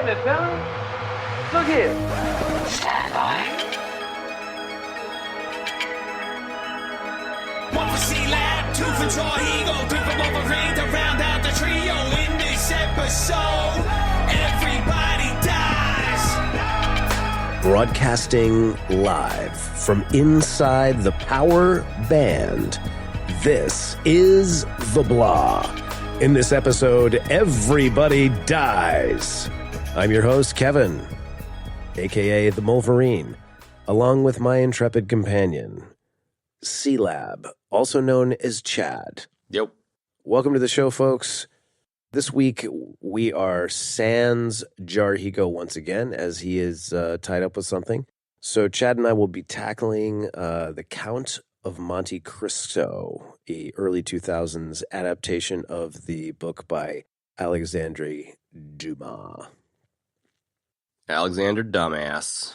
it, fellas. Look here. Stand by. One for Sealab, two for Draw Eagle, three for Mohlvie to round out the trio. In this episode, everybody dies. Broadcasting live from inside the Power Band, this is The Blah. In this episode, everybody dies. I'm your host, Kevin, a.k.a. the Mohlvie, along with my intrepid companion, Sealab, also known as Chad. Yep. Welcome to the show, folks. This week, we are sans Jarhigo once again, as he is tied up with something. So Chad and I will be tackling the Count of Monte Cristo, a early 2000s adaptation of the book by Alexandre Dumas. Alexander Dumbass.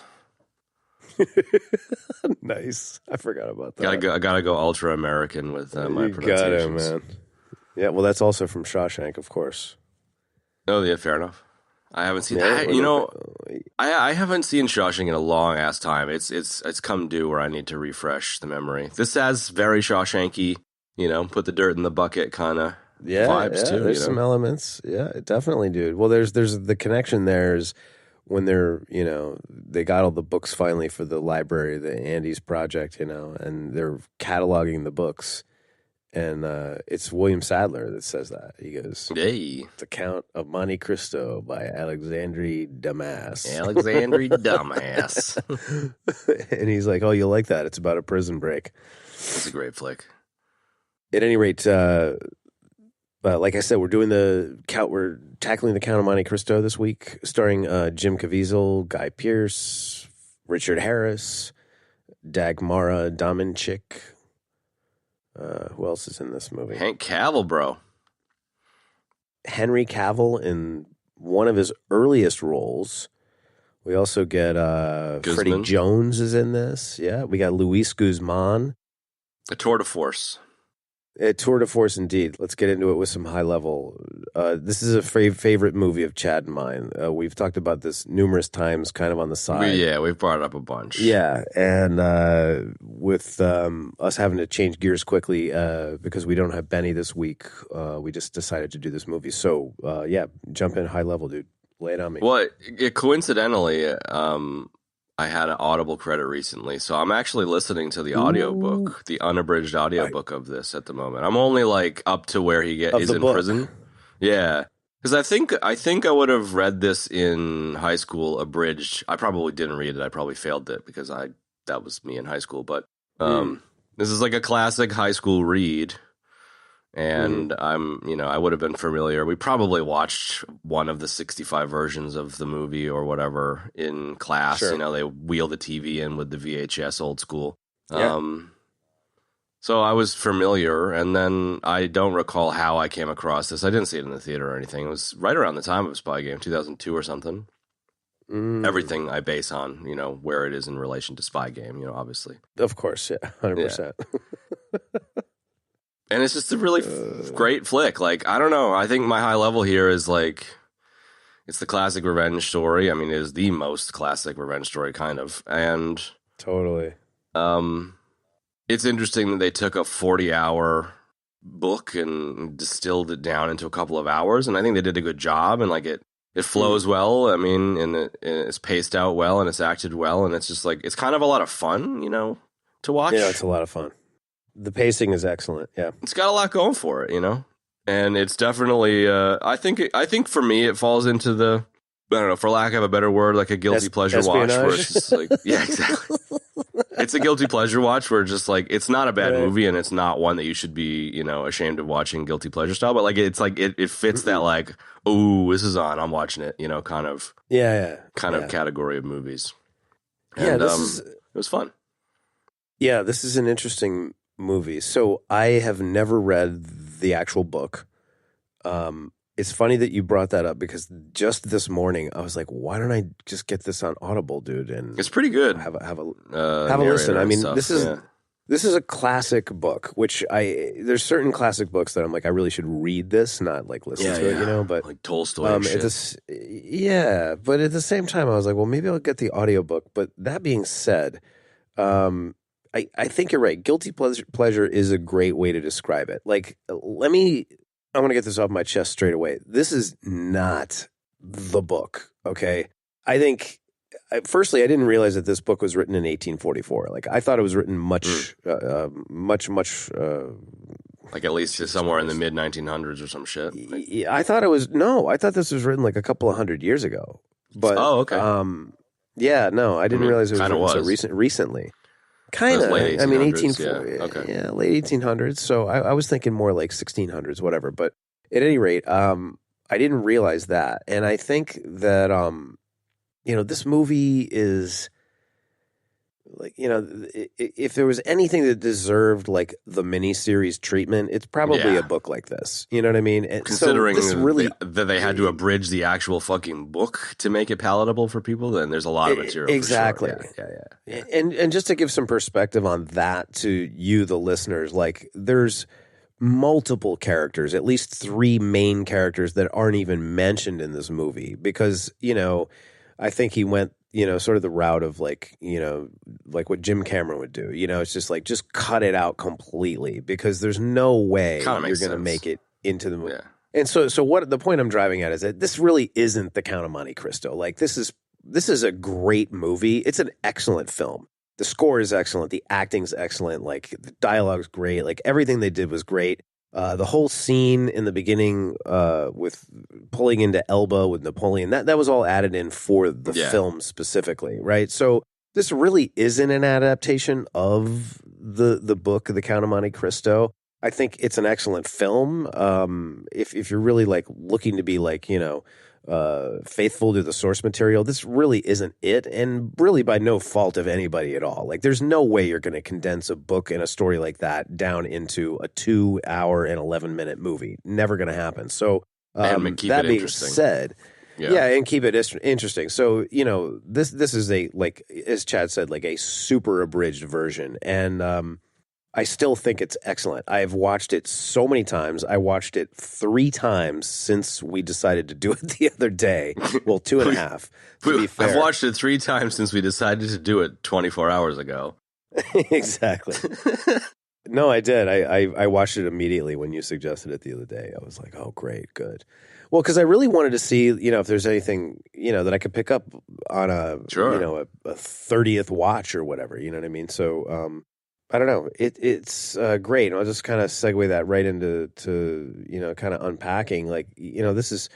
Nice. I forgot about that. I gotta go ultra American with my You pronunciations. got it, man. Yeah, well, that's also from Shawshank, of course. Oh, yeah, fair enough. I haven't seen Yeah, I haven't seen Shawshank in a long ass time. It's come due where I need to refresh the memory. This has very Shawshanky, put the dirt in the bucket kind of vibes too. There's some elements. Yeah, definitely, dude. Well, there's the connection there is when they're, they got all the books finally for the library, the Andes project, and they're cataloging the books. And it's William Sadler that says that. He goes, Hey. The Count of Monte Cristo by Alexandre Dumas. Alexandre Dumbass. And he's like, oh, you'll like that. It's about a prison break. It's a great flick. At any rate, like I said, we're tackling the Count of Monte Cristo this week, starring Jim Caviezel, Guy Pearce, Richard Harris, Dagmara Dominchik. Who else is in this movie? Hank Cavill, bro. Henry Cavill in one of his earliest roles. We also get Freddie Jones is in this. Yeah, we got Luis Guzman. A tour de force. A tour de force indeed. Let's get into it with some high level. This is a favorite movie of Chad and mine. We've talked about this numerous times, kind of on the side. We've brought it up a bunch. Yeah, and with us having to change gears quickly because we don't have Benny this week, we just decided to do this movie. So, jump in high level, dude. Lay it on me. Well, coincidentally, I had an Audible credit recently, so I'm actually listening to the audiobook, the unabridged audiobook of this at the moment. I'm only like up to where he is in prison. Yeah. Because I think I would have read this in high school abridged. I probably didn't read it. I probably failed it because that was me in high school. But this is like a classic high school read. And I would have been familiar. We probably watched one of the 65 versions of the movie or whatever in class. Sure. They wheel the TV in with the VHS old school. Yeah. So I was familiar, and then I don't recall how I came across this. I didn't see it in the theater or anything. It was right around the time of Spy Game, 2002 or something. Everything I base on, where it is in relation to Spy Game, obviously. Of course, yeah, 100%. Yeah. And it's just a really great flick. Like, I don't know. I think my high level here is like, it's the classic revenge story. I mean, it is the most classic revenge story, kind of. And Totally. It's interesting that they took a 40-hour book and distilled it down into a couple of hours. And I think they did a good job. And like it flows well. I mean, and it's paced out well and it's acted well. And it's just like, it's kind of a lot of fun, to watch. Yeah, it's a lot of fun. The pacing is excellent. Yeah, it's got a lot going for it, and it's definitely. I think for me, it falls into the, I don't know, for lack of a better word, like a guilty pleasure watch, where it's just like, yeah, exactly. It's a guilty pleasure watch where it's just like, it's not a bad movie, and it's not one that you should be, ashamed of watching guilty pleasure style, but like it's like it fits that like, oh, this is on, I'm watching it, kind of of category of movies. And, it was fun. Yeah, this is an interesting movie. So I have never read the actual book. It's funny that you brought that up because just this morning I was like, why don't I just get this on Audible, dude? And it's pretty good. Have a listen. I mean, stuff, this is This is a classic book, which there's certain classic books that I'm like, I really should read this, not like listen to it, you know, but like Tolstoy and shit. But at the same time I was like, well, maybe I'll get the audiobook. But that being said, I think you're right. Guilty pleasure is a great way to describe it. Like, I want to get this off my chest straight away. This is not the book, okay? I think firstly, I didn't realize that this book was written in 1844. Like, I thought it was written much. Like at least somewhere in the mid 1900s or some shit. Yeah, I thought this was written like a couple of 100 years ago. But okay. Yeah, no, I didn't realize it was written so recently. Kind of. I mean, 1840. Yeah, late 1800s. So I was thinking more like 1600s, whatever. But at any rate, I didn't realize that, and I think that this movie is like, if there was anything that deserved like the miniseries treatment, it's probably a book like this. You know what I mean? And considering that they had to abridge the actual fucking book to make it palatable for people, then there's a lot of material. Exactly. For sure. Yeah. And just to give some perspective on that to you, the listeners, like there's multiple characters, at least 3 main characters that aren't even mentioned in this movie because, I think he went, sort of the route of like what Jim Cameron would do. It's just like, just cut it out completely because there's no way you're going to make it into the movie. Yeah. And so what the point I'm driving at is that this really isn't the Count of Monte Cristo. Like this is a great movie. It's an excellent film. The score is excellent. The acting's excellent. Like the dialogue's great. Like everything they did was great. The whole scene in the beginning with pulling into Elba with Napoleon, that was all added in for the film specifically, right? So this really isn't an adaptation of the book, The Count of Monte Cristo. I think it's an excellent film. If you're really like looking to be like, faithful to the source material, this really isn't it, and really by no fault of anybody at all. Like there's no way you're going to condense a book and a story like that down into a 2 hour and 11-minute movie. Never going to happen. So that being said, and keep it interesting. So this is a, like as Chad said, like a super abridged version, and I still think it's excellent. I've watched it so many times. I watched it 3 times since we decided to do it the other day. Well, 2.5, to be fair. I've watched it 3 times since we decided to do it 24 hours ago. Exactly. No, I did. I watched it immediately when you suggested it the other day. I was like, oh, great, good. Well, because I really wanted to see, if there's anything, that I could pick up on a 30th watch or whatever. You know what I mean? So, I don't know. It's great. I'll just kind of segue that right into kind of unpacking. Like, this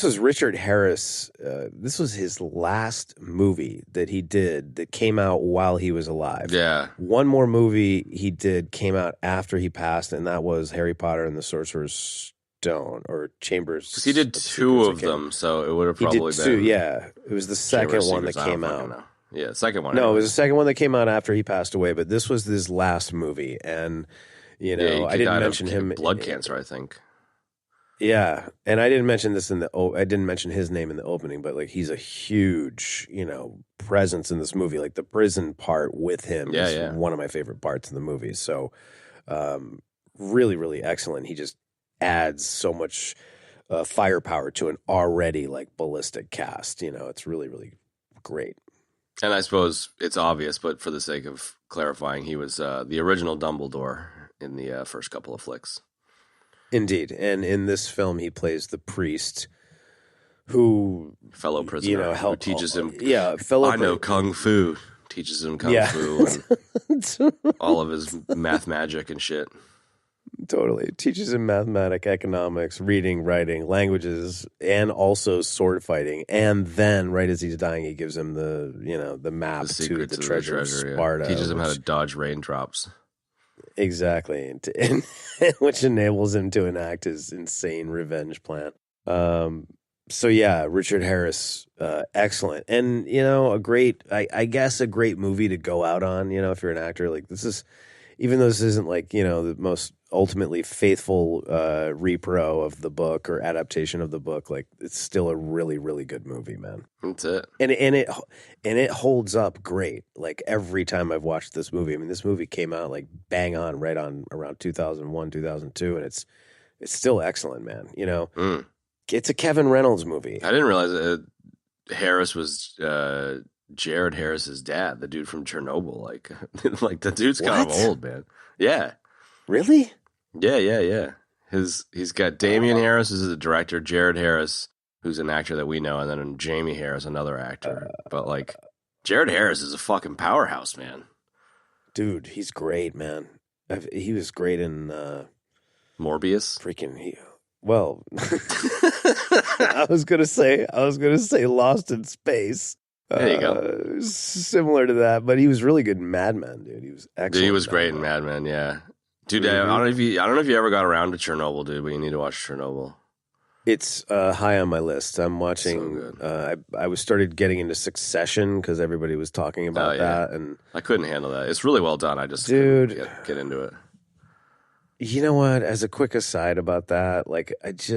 was Richard Harris. This was his last movie that he did that came out while he was alive. Yeah. One more movie he did came out after he passed, and that was Harry Potter and the Sorcerer's Stone, or Chambers. Because he did 2 of them, so it would have probably been. 2, yeah. It was the second one that came out. Yeah, the second one. No, it was the second one that came out after he passed away, but this was his last movie, and I didn't mention him. Blood cancer, I think. Yeah, and I didn't mention this I didn't mention his name in the opening, but like he's a huge, presence in this movie. Like the prison part with him is one of my favorite parts in the movie. So, really, really excellent. He just adds so much firepower to an already like ballistic cast. It's really, really great. And I suppose it's obvious, but for the sake of clarifying, he was the original Dumbledore in the first couple of flicks. Indeed. And in this film, he plays the priest who... Fellow prisoner who teaches him... I know Kung Fu. Teaches him Kung Fu and all of his math magic and shit. Totally. It teaches him mathematics, economics, reading, writing, languages, and also sword fighting. And then, right as he's dying, he gives him the map to the treasure of Sparta. Teaches him how to dodge raindrops. Exactly. And which enables him to enact his insane revenge plan. So yeah, Richard Harris, excellent. And, a great, I guess a great movie to go out on, if you're an actor. Like this is, even though this isn't like, the most ultimately faithful repro of the book or adaptation of the book, like it's still a really, really good movie, man. That's it. And it holds up great. Like every time I've watched this movie, I mean, this movie came out like bang on right on around 2001, 2002, and it's still excellent, man. You know, it's a Kevin Reynolds movie. I didn't realize Harris was Jared Harris's dad, the dude from Chernobyl. Like the dude's kind of old, man. Yeah. Really? Yeah. He's got Damian Harris as the director, Jared Harris, who's an actor that we know, and then Jamie Harris, another actor. But like, Jared Harris is a fucking powerhouse, man. Dude, he's great, man. He was great in Morbius. Well, I was gonna say Lost in Space. There you go. Similar to that, but he was really good in Mad Men, dude. He was excellent. Dude, he was great in Mad Men, yeah. Dude, I don't know if you ever got around to Chernobyl, dude, but you need to watch Chernobyl. It's high on my list. I'm watching. So I was started getting into Succession because everybody was talking about that, and I couldn't handle that. It's really well done. I just couldn't get into it. You know what? As a quick aside about that, like it's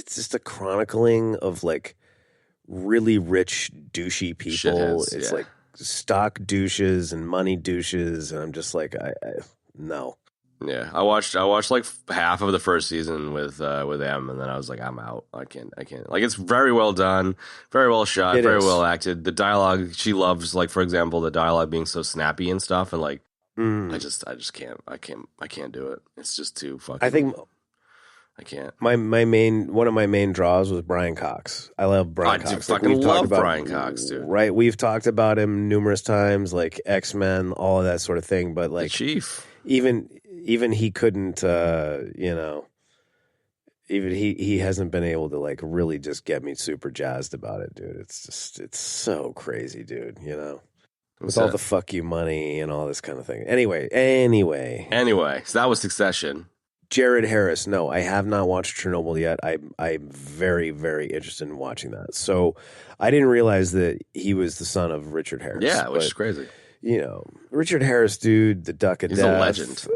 just a chronicling of like really rich douchey people. Shitheads, it's like stock douches and money douches, and I'm just like, I no. Yeah, I watched like half of the first season with them, and then I was like, I'm out. I can't. Like, it's very well done, very well shot, very well acted. The dialogue, she loves, like, for example, the dialogue being so snappy and stuff, and like, I just can't. I can't do it. It's just too fucking. I can't. One of my main draws was Brian Cox. I love Brian Cox. I fucking love Brian Cox, dude. Right, we've talked about him numerous times, like X-Men, all of that sort of thing. But like, the Chief, even he couldn't, even he hasn't been able to like really just get me super jazzed about it, dude. It's so crazy, dude. You know, with all the fuck you money and all this kind of thing. Anyway, so that was Succession. Jared Harris. No, I have not watched Chernobyl yet. I'm very, very interested in watching that. So I didn't realize that he was the son of Richard Harris. Yeah, which is crazy. You know, Richard Harris, dude, the Duck of Death. He's a legend.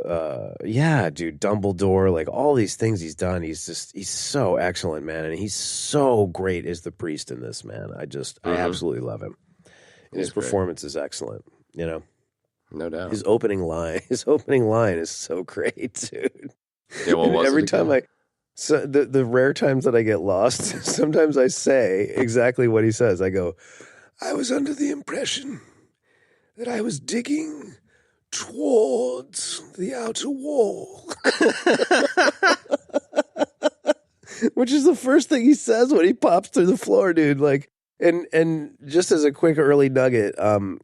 Yeah, dude, Dumbledore, like all these things he's done. He's so excellent, man. And he's so great as the priest in this, man. I absolutely love him. And his performance is excellent, you know. No doubt. His opening line is so great, dude. Yeah, well, the rare times that I get lost, sometimes I say exactly what he says. I go, I was under the impression that I was digging towards the outer wall. Which is the first thing he says when he pops through the floor, dude. Like, and just as a quick early nugget,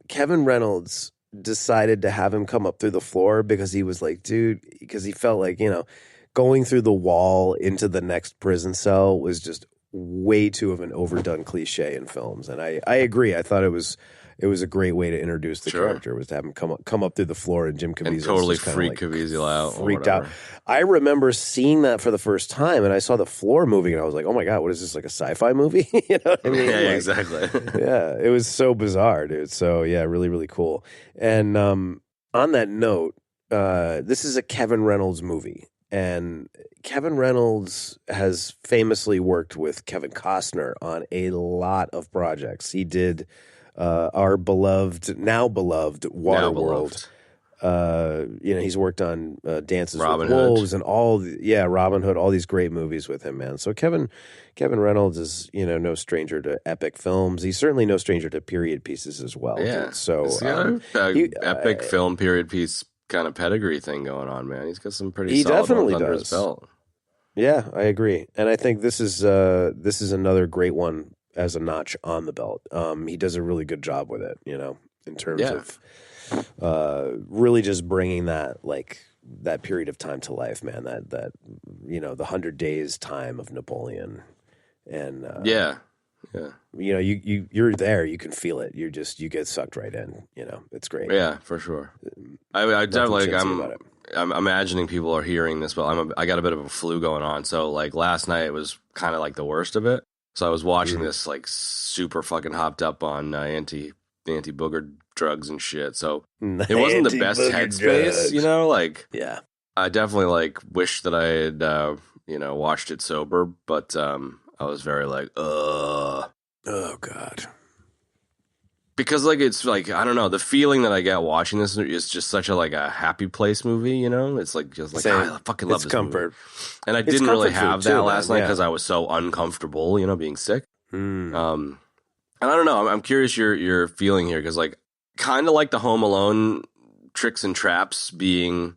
Kevin Reynolds decided to have him come up through the floor because he was like, dude, because he felt like, you know, going through the wall into the next prison cell was just way too of an overdone cliche in films. And I agree. I thought it was a great way to introduce the character, was to have him come up through the floor, and Jim Caviezel and totally freak Caviezel out, freaked out. I remember seeing that for the first time, and I saw the floor moving, and I was like, "Oh my god, what is this, like a sci-fi movie?" You know what I mean? Yeah, like, exactly. Yeah, it was so bizarre, dude. So yeah, really, really cool. And on that note, this is a Kevin Reynolds movie, and Kevin Reynolds has famously worked with Kevin Costner on a lot of projects. He did our now beloved Waterworld. You know, he's worked on Dances with Wolves and Robin Hood, all these great movies with him, man. So Kevin Reynolds is, you know, no stranger to epic films. He's certainly no stranger to period pieces as well. Yeah. Dude. So epic film period piece kind of pedigree thing going on, man. He's got some pretty solid ones under his belt. Yeah, I agree. And I think this is another great one as a notch on the belt. He does a really good job with it, you know, in terms of really just bringing that period of time to life, man. That you know, the 100 days time of Napoleon, and you know, you're there, you can feel it. You get sucked right in. You know, it's great. Yeah, for sure. I definitely I'm imagining people are hearing this, but I got a bit of a flu going on, so like last night was kind of like the worst of it. So I was watching this like super fucking hopped up on anti-booger drugs and shit. So it wasn't the best headspace, you know? Like, yeah, I definitely like wish that I had, watched it sober, but I was very like, oh God. Because like it's like I don't know, the feeling that I get watching this is just such a like a happy place movie, you know? It's like just like I fucking love this comfort movie. And I didn't really have that last night because I was so uncomfortable, being sick. And I don't know, I'm curious your feeling here because like kind of like the Home Alone tricks and traps being.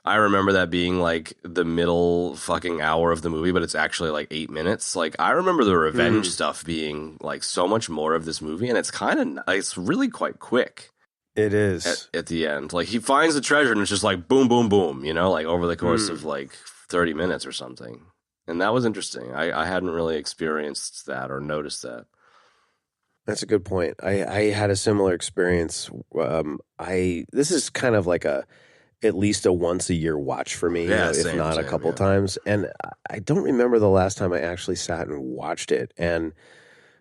I remember that being like the middle fucking hour of the movie, but it's actually like 8 minutes. Like I remember the revenge stuff being like so much more of this movie, and it's really quite quick. It is at the end. Like he finds the treasure, and it's just like boom, boom, boom. Like over the course of like 30 minutes or something, and that was interesting. I hadn't really experienced that or noticed that. That's a good point. I had a similar experience. This is kind of like at least a once a year watch for me, if not a couple times. And I don't remember the last time I actually sat and watched it. And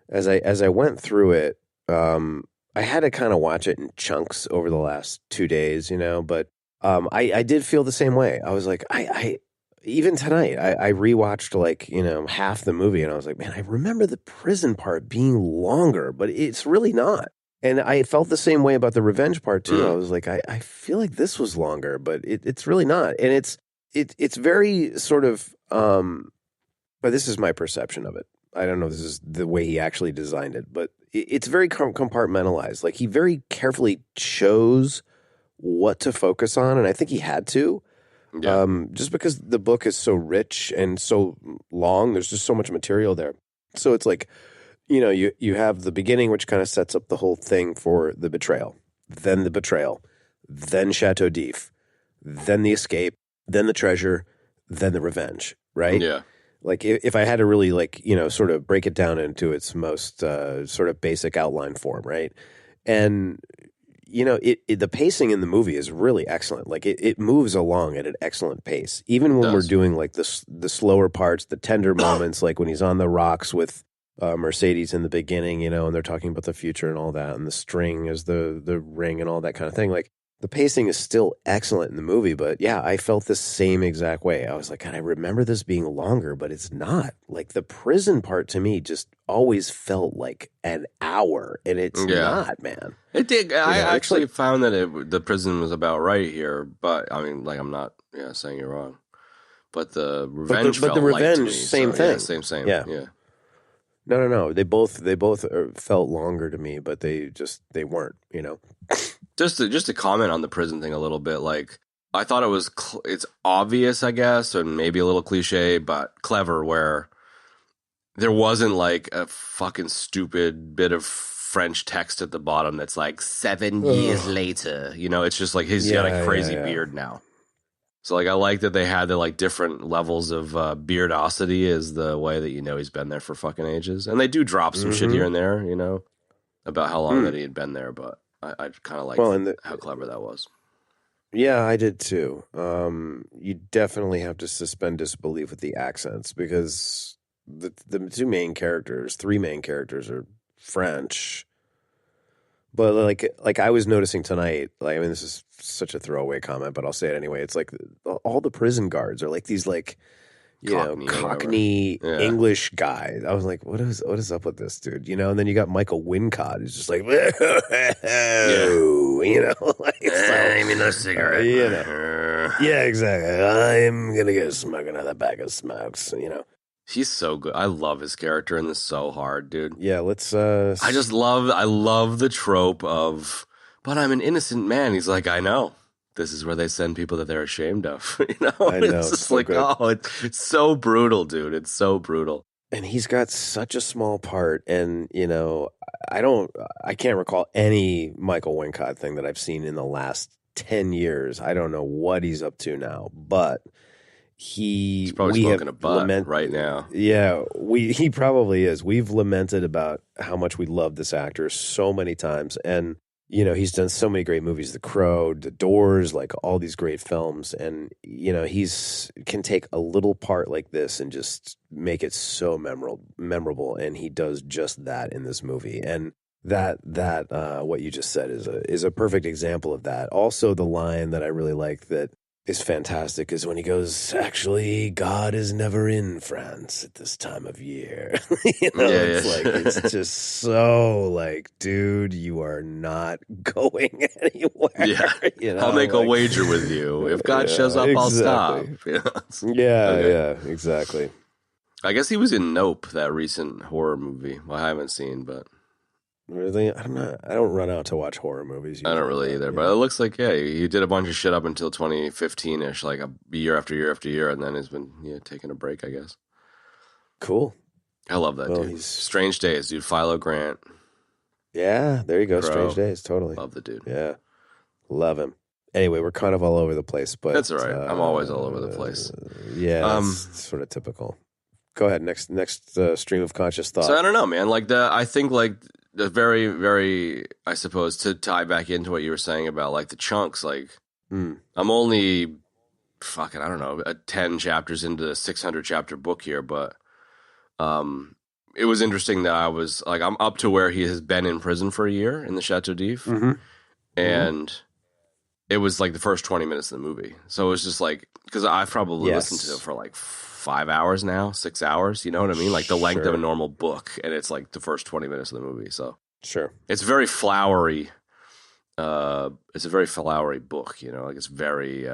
as I went through it, I had to kind of watch it in chunks over the last 2 days, but I did feel the same way. I was like, I even tonight, I rewatched like, half the movie and I was like, man, I remember the prison part being longer, but it's really not. And I felt the same way about the revenge part too. I was like, I feel like this was longer, but it's really not. And it's very sort of, but this is my perception of it. I don't know if this is the way he actually designed it, but it's very compartmentalized. Like he very carefully chose what to focus on, and I think he had to. Yeah. Just because the book is so rich and so long, there's just so much material there. So it's like, you have the beginning, which kind of sets up the whole thing for the betrayal, then Chateau d'If, then the escape, then the treasure, then the revenge, right? Yeah. Like if I had to really sort of break it down into its most sort of basic outline form, right? And, the pacing in the movie is really excellent. Like it moves along at an excellent pace, even when we're doing like the slower parts, the tender moments, like when he's on the rocks with Mercedes in the beginning, and they're talking about the future and all that, and the string is the ring and all that kind of thing. Like the pacing is still excellent in the movie, but yeah, I felt the same exact way. I was like, God, I remember this being longer, but it's not. Like the prison part to me just always felt like an hour, and it's not, man. It did. I actually found that the prison was about right here, but I mean, like I'm not saying you're wrong, but the revenge, but the revenge, to me, same thing, same, yeah. No. They both felt longer to me, but they weren't. Just to comment on the prison thing a little bit, like I thought it's obvious, I guess, and maybe a little cliche, but clever. Where there wasn't like a fucking stupid bit of French text at the bottom that's like 7 years later. It's just like he's got a crazy beard now. So like I like that they had the like different levels of beardosity is the way that he's been there for fucking ages, and they do drop some shit here and there, about how long that he had been there, but I kind of liked how clever that was. Yeah, I did too. You definitely have to suspend disbelief with the accents because the three main characters are French. But like I was noticing tonight, like I mean, this is such a throwaway comment, but I'll say it anyway. It's like all the prison guards are like these like Cockney English guys. I was like, what is up with this dude? And then you got Michael Wincott who's just like, like I mean, no cigarette. Yeah, exactly. I'm gonna get smoking another bag of smokes. He's so good. I love his character in this so hard, dude. Yeah, let's. I love the trope of, but I'm an innocent man. He's like, I know. This is where they send people that they're ashamed of. I know. It's just so like, good. It's so brutal, dude. It's so brutal. And he's got such a small part, and I can't recall any Michael Wincott thing that I've seen in the last 10 years. I don't know what he's up to now, but he's probably smoking a butt right now. Yeah, he probably is. We've lamented about how much we love this actor so many times, and he's done so many great movies, The Crow, The Doors, like all these great films. And, he's can take a little part like this and just make it so memorable. And he does just that in this movie. And what you just said is a perfect example of that. Also, the line that I really like that is fantastic is when he goes, "Actually, God is never in France at this time of year." It's just so like, dude, you are not going anywhere. Yeah, I'll make a wager with you. If God shows up, I'll stop. Exactly. I guess he was in Nope, that recent horror movie. Well, I haven't seen, but really, I don't run out to watch horror movies usually. I don't really either, but it looks like he did a bunch of shit up until 2015ish, like a year after year after year, and then has been taking a break, I guess. Cool. I love that dude. Strange Days, dude. Philo Grant. Yeah, there you go. Crow. Strange Days, totally. Love the dude. Yeah, love him. Anyway, we're kind of all over the place, but that's all right. I'm always all over the place. That's sort of typical. Go ahead. Next stream of conscious thought. So I don't know, man. I think the very, very, I suppose, to tie back into what you were saying about like the chunks, I'm only I don't know, 10 chapters into the 600 chapter book here, but it was interesting that I was like, I'm up to where he has been in prison for a year in the Chateau d'If, and it was like the first 20 minutes of the movie. So it was just like, because I've probably listened to it for like 5 hours now, 6 hours, you know what I mean? Like the length of a normal book, and it's like the first 20 minutes of the movie. So it's very flowery. It's a very flowery book, like it's very,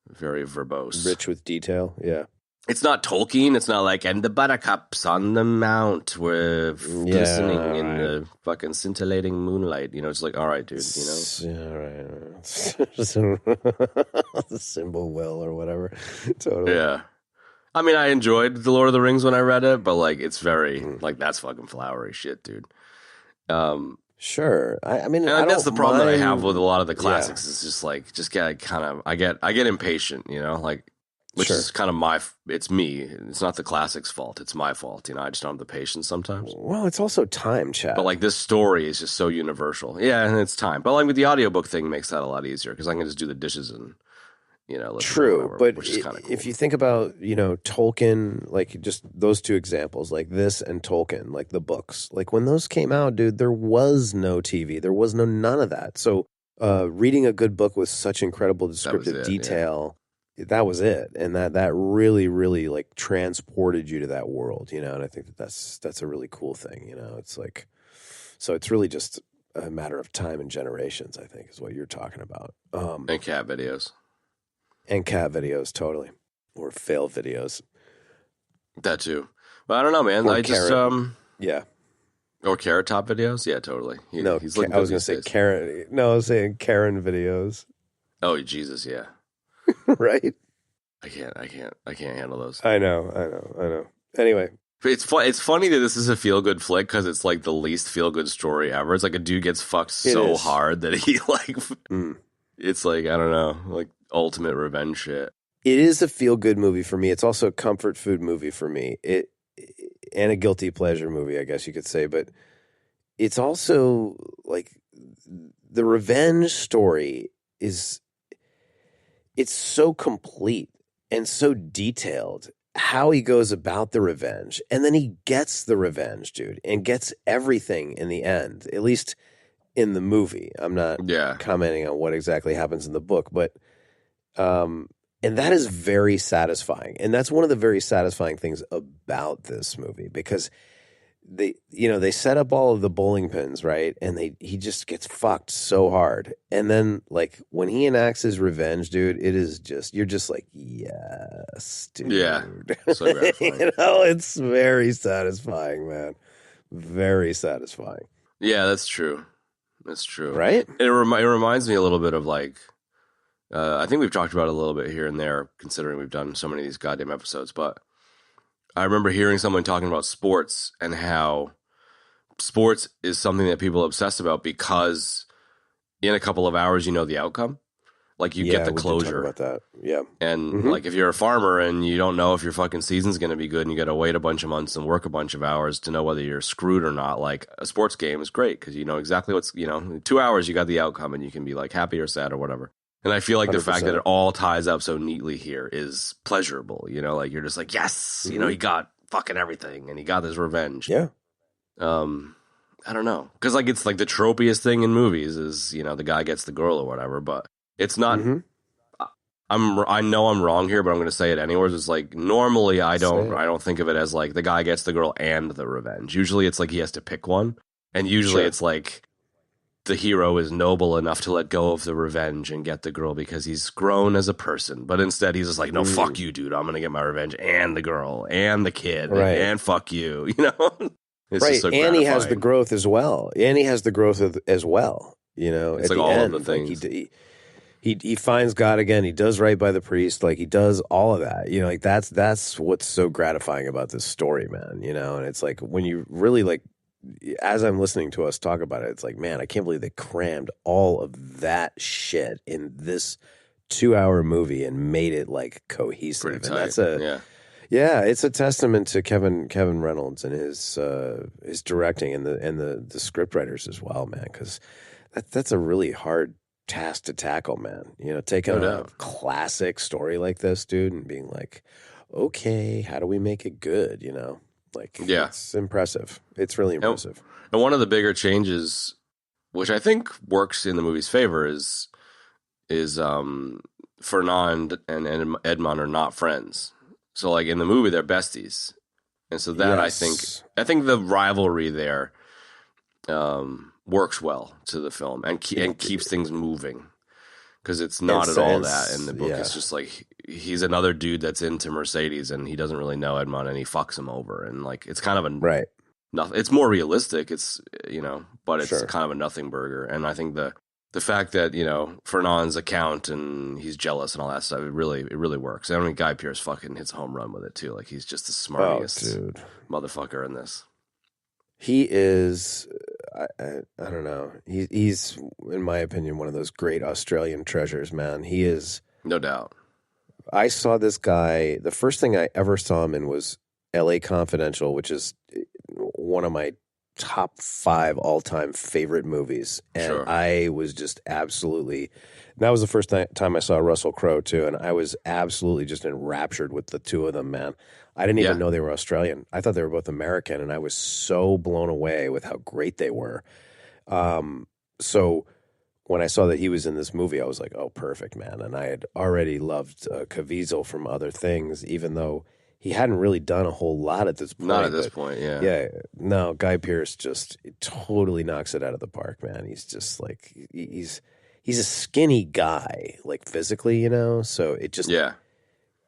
very verbose. Rich with detail, yeah. It's not Tolkien. It's not like, and the buttercups on the mount were glistening in the fucking scintillating moonlight. It's like, all right, dude, Yeah, right. The symbol will or whatever. Totally. Yeah. I mean, I enjoyed The Lord of the Rings when I read it, but like, it's very like that's fucking flowery shit, dude. Sure. I mean, that's the problem that I have with a lot of the classics. Is just like, I get impatient, which is kind of it's me. It's not the classics' fault. It's my fault. I just don't have the patience sometimes. Well, it's also time, Chad. But like this story is just so universal. Yeah, and it's time. But like with the audiobook thing makes that a lot easier because I can just do the dishes and True, but which is kind of cool. If you think about, Tolkien, like just those two examples, like this and Tolkien, like the books, like when those came out, dude, there was no TV. There was none of that. So reading a good book with such incredible descriptive detail, that was it. And that really, really like transported you to that world, and I think that's a really cool thing, It's like, so it's really just a matter of time and generations, I think, is what you're talking about. And cat videos. And cat videos, totally. Or fail videos. That too. But I don't know, man. Or I just, yeah. Or Carrot Top videos? Yeah, totally. He's I was going to say Karen. No, I was saying Karen videos. Oh, Jesus, yeah. Right? I can't handle those. I know. Anyway. It's funny that this is a feel-good flick because it's like the least feel-good story ever. It's like a dude gets fucked so hard that he like... It's like, I don't know, like ultimate revenge shit. It is a feel-good movie for me. It's also a comfort food movie for me. And a guilty pleasure movie, I guess you could say. But it's also like the revenge story it's so complete and so detailed how he goes about the revenge. And then he gets the revenge, dude, and gets everything in the end, at least in the movie. I'm not commenting on what exactly happens in the book, but and that is very satisfying. And that's one of the very satisfying things about this movie because they set up all of the bowling pins, right? And he just gets fucked so hard. And then like when he enacts his revenge, dude, it is just, you're just like, yes, dude. Yeah. So gratifying. It's very satisfying, man. Very satisfying. Yeah, that's true. That's true. Right? It reminds me a little bit of like, I think we've talked about it a little bit here and there, considering we've done so many of these goddamn episodes. But I remember hearing someone talking about sports and how sports is something that people obsess about because in a couple of hours, you know the outcome. Like you get the closure. About that. Yeah. And like if you're a farmer and you don't know if your fucking season's going to be good and you got to wait a bunch of months and work a bunch of hours to know whether you're screwed or not, like a sports game is great because you know exactly what's, in 2 hours you got the outcome and you can be like happy or sad or whatever. And I feel like 100%. The fact that it all ties up so neatly here is pleasurable, like you're just like, yes, he got fucking everything and he got his revenge. Yeah. I don't know, because like it's like the tropiest thing in movies is, you know, the guy gets the girl or whatever, but it's not. I know I'm wrong here, but I'm going to say it anyways. It's like normally I don't think of it as like the guy gets the girl and the revenge. Usually it's like he has to pick one, and usually it's like the hero is noble enough to let go of the revenge and get the girl because he's grown as a person. But instead he's just like, no, fuck you, dude. I'm going to get my revenge and the girl and the kid and fuck you. You know, it's just so and he has the growth as well. And he has the growth as well. You know, it's at like the all end, of the things. Like he finds God again. He does right by the priest. Like he does all of that. You know, like that's what's so gratifying about this story, man. You know, and it's like when you really like, as I'm listening to us talk about it, it's like, man, I can't believe they crammed all of that shit in this 2-hour movie and made it like cohesive. Pretty tight. And that's it's a testament to Kevin Reynolds and his directing and the script writers as well, man. Because that's a really hard task to tackle, man. You know, taking a classic story like this, dude, and being like, okay, how do we make it good? You know, like, it's impressive. It's really impressive. And one of the bigger changes, which I think works in the movie's favor, is Fernand and Edmond are not friends. So like in the movie, they're besties, and so that I think the rivalry there works well to the film and keeps things moving, because it's not at all that in the book. It's just like he's another dude that's into Mercedes and he doesn't really know Edmond and he fucks him over, and like it's kind of a nothing. It's more realistic. It's, you know, but it's kind of a nothing burger. And I think the fact that, you know, Fernand's a count and he's jealous and all that stuff, it really works. I mean, Guy Pearce fucking hits a home run with it too. Like he's just the smartest motherfucker in this. He is, I don't know. He's, in my opinion, one of those great Australian treasures, man. He is. No doubt. I saw this guy, the first thing I ever saw him in was LA Confidential, which is one of my top 5 all-time favorite movies. And I was just absolutely, that was the first time I saw Russell Crowe too, and I was absolutely just enraptured with the two of them, man. I didn't even know they were Australian. I thought they were both American, and I was so blown away with how great they were. So when I saw that he was in this movie, I was like, oh, perfect, man. And I had already loved Caviezel from other things, even though he hadn't really done a whole lot at this point. Not at this point, yeah. Yeah, no, Guy Pearce just totally knocks it out of the park, man. He's just like, he's a skinny guy, like physically, you know? So it just,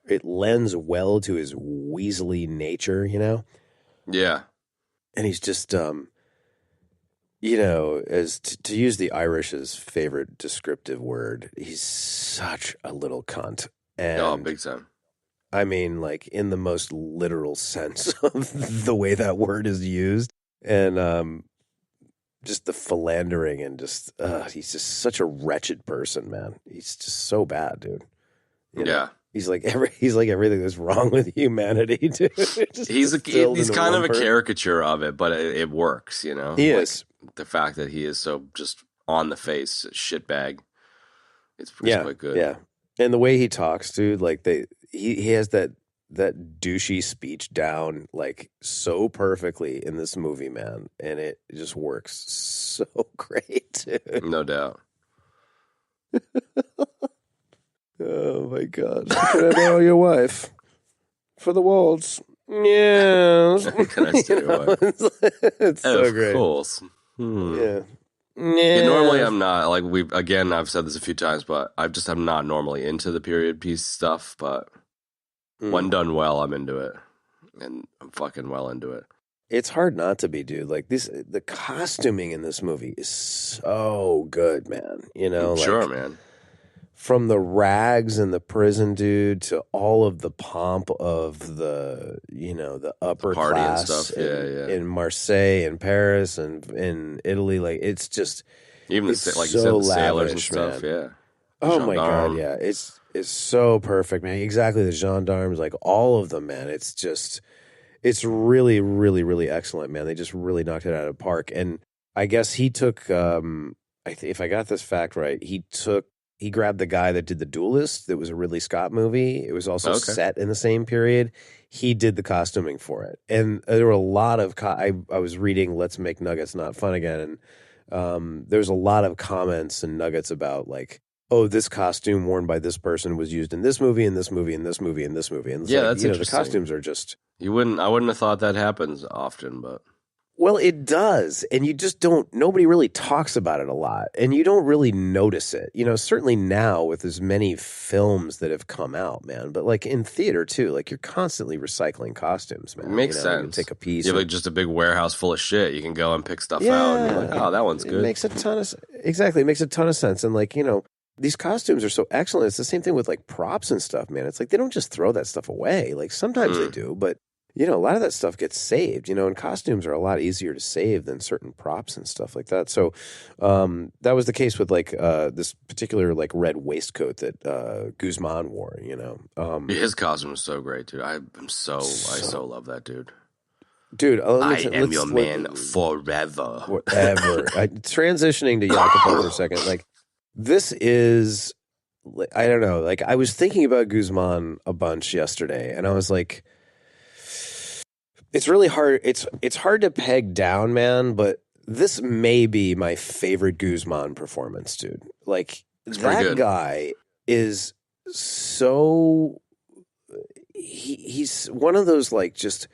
it lends well to his weaselly nature, you know? Yeah. And he's just, you know, as to use the Irish's favorite descriptive word, he's such a little cunt. And big time. I mean, like, in the most literal sense of the way that word is used. And just the philandering and just, he's just such a wretched person, man. He's just so bad, dude. You know? He's like everything that's wrong with humanity, dude. He's kind of a caricature of it, but it works, you know? He is. The fact that he is so just on the face, shitbag, it's quite good. Yeah. And the way he talks, dude, like he has that douchey speech down like so perfectly in this movie, man, and it just works so great, dude. No doubt. Oh my God! Can I borrow your wife for the waltz? Yes. Can I steal your wife? It's so great. Of course. Yeah. Normally I'm not, like, I've said this a few times, but I'm not normally into the period piece stuff, but when done well, I'm into it, and I'm fucking well into it. It's hard not to be, dude. Like the costuming in this movie is so good, man. You know, sure, man. From the rags in the prison, dude, to all of the pomp of the, you know, the upper party class and stuff. In Marseille and Paris and in Italy, like it's just even it's like so you said, the lavish, sailors and stuff. man. Yeah. Oh my God, yeah. It's so perfect, man. Exactly, the gendarmes, like all of them, man. It's just, it's really, really, really excellent, man. They just really knocked it out of the park. And I guess he took, if I got this fact right, he took he grabbed the guy that did The Duelist. That was a Ridley Scott movie. It was also set in the same period. He did the costuming for it. And there were a lot of, I was reading Let's Make Nuggets Not Fun Again. And there's a lot of comments and nuggets about like, oh, this costume worn by this person was used in this movie, and this movie, and this movie, and this movie. And it's that's the costumes are just. I wouldn't have thought that happens often, but. Well, it does. And you just don't, nobody really talks about it a lot. And you don't really notice it. Certainly now with as many films that have come out, man. But like in theater too, like you're constantly recycling costumes, man. It makes sense. You take a piece. You have like just a big warehouse full of shit. You can go and pick stuff out. And you're like, oh, that one's good. It makes a ton of, exactly. It makes a ton of sense. And like, these costumes are so excellent. It's the same thing with like props and stuff, man. It's like they don't just throw that stuff away. Like sometimes they do, but a lot of that stuff gets saved, and costumes are a lot easier to save than certain props and stuff like that. So that was the case with like this particular like red waistcoat that Guzman wore, His costume was so great, dude. I so love that dude. Dude, I am your man forever. Forever. Transitioning to Jacopo for a second, like this is, I don't know, like I was thinking about Guzman a bunch yesterday, and I was like, it's really hard. It's hard to peg down, man, but this may be my favorite Guzman performance, dude. Like that guy is so he's one of those like just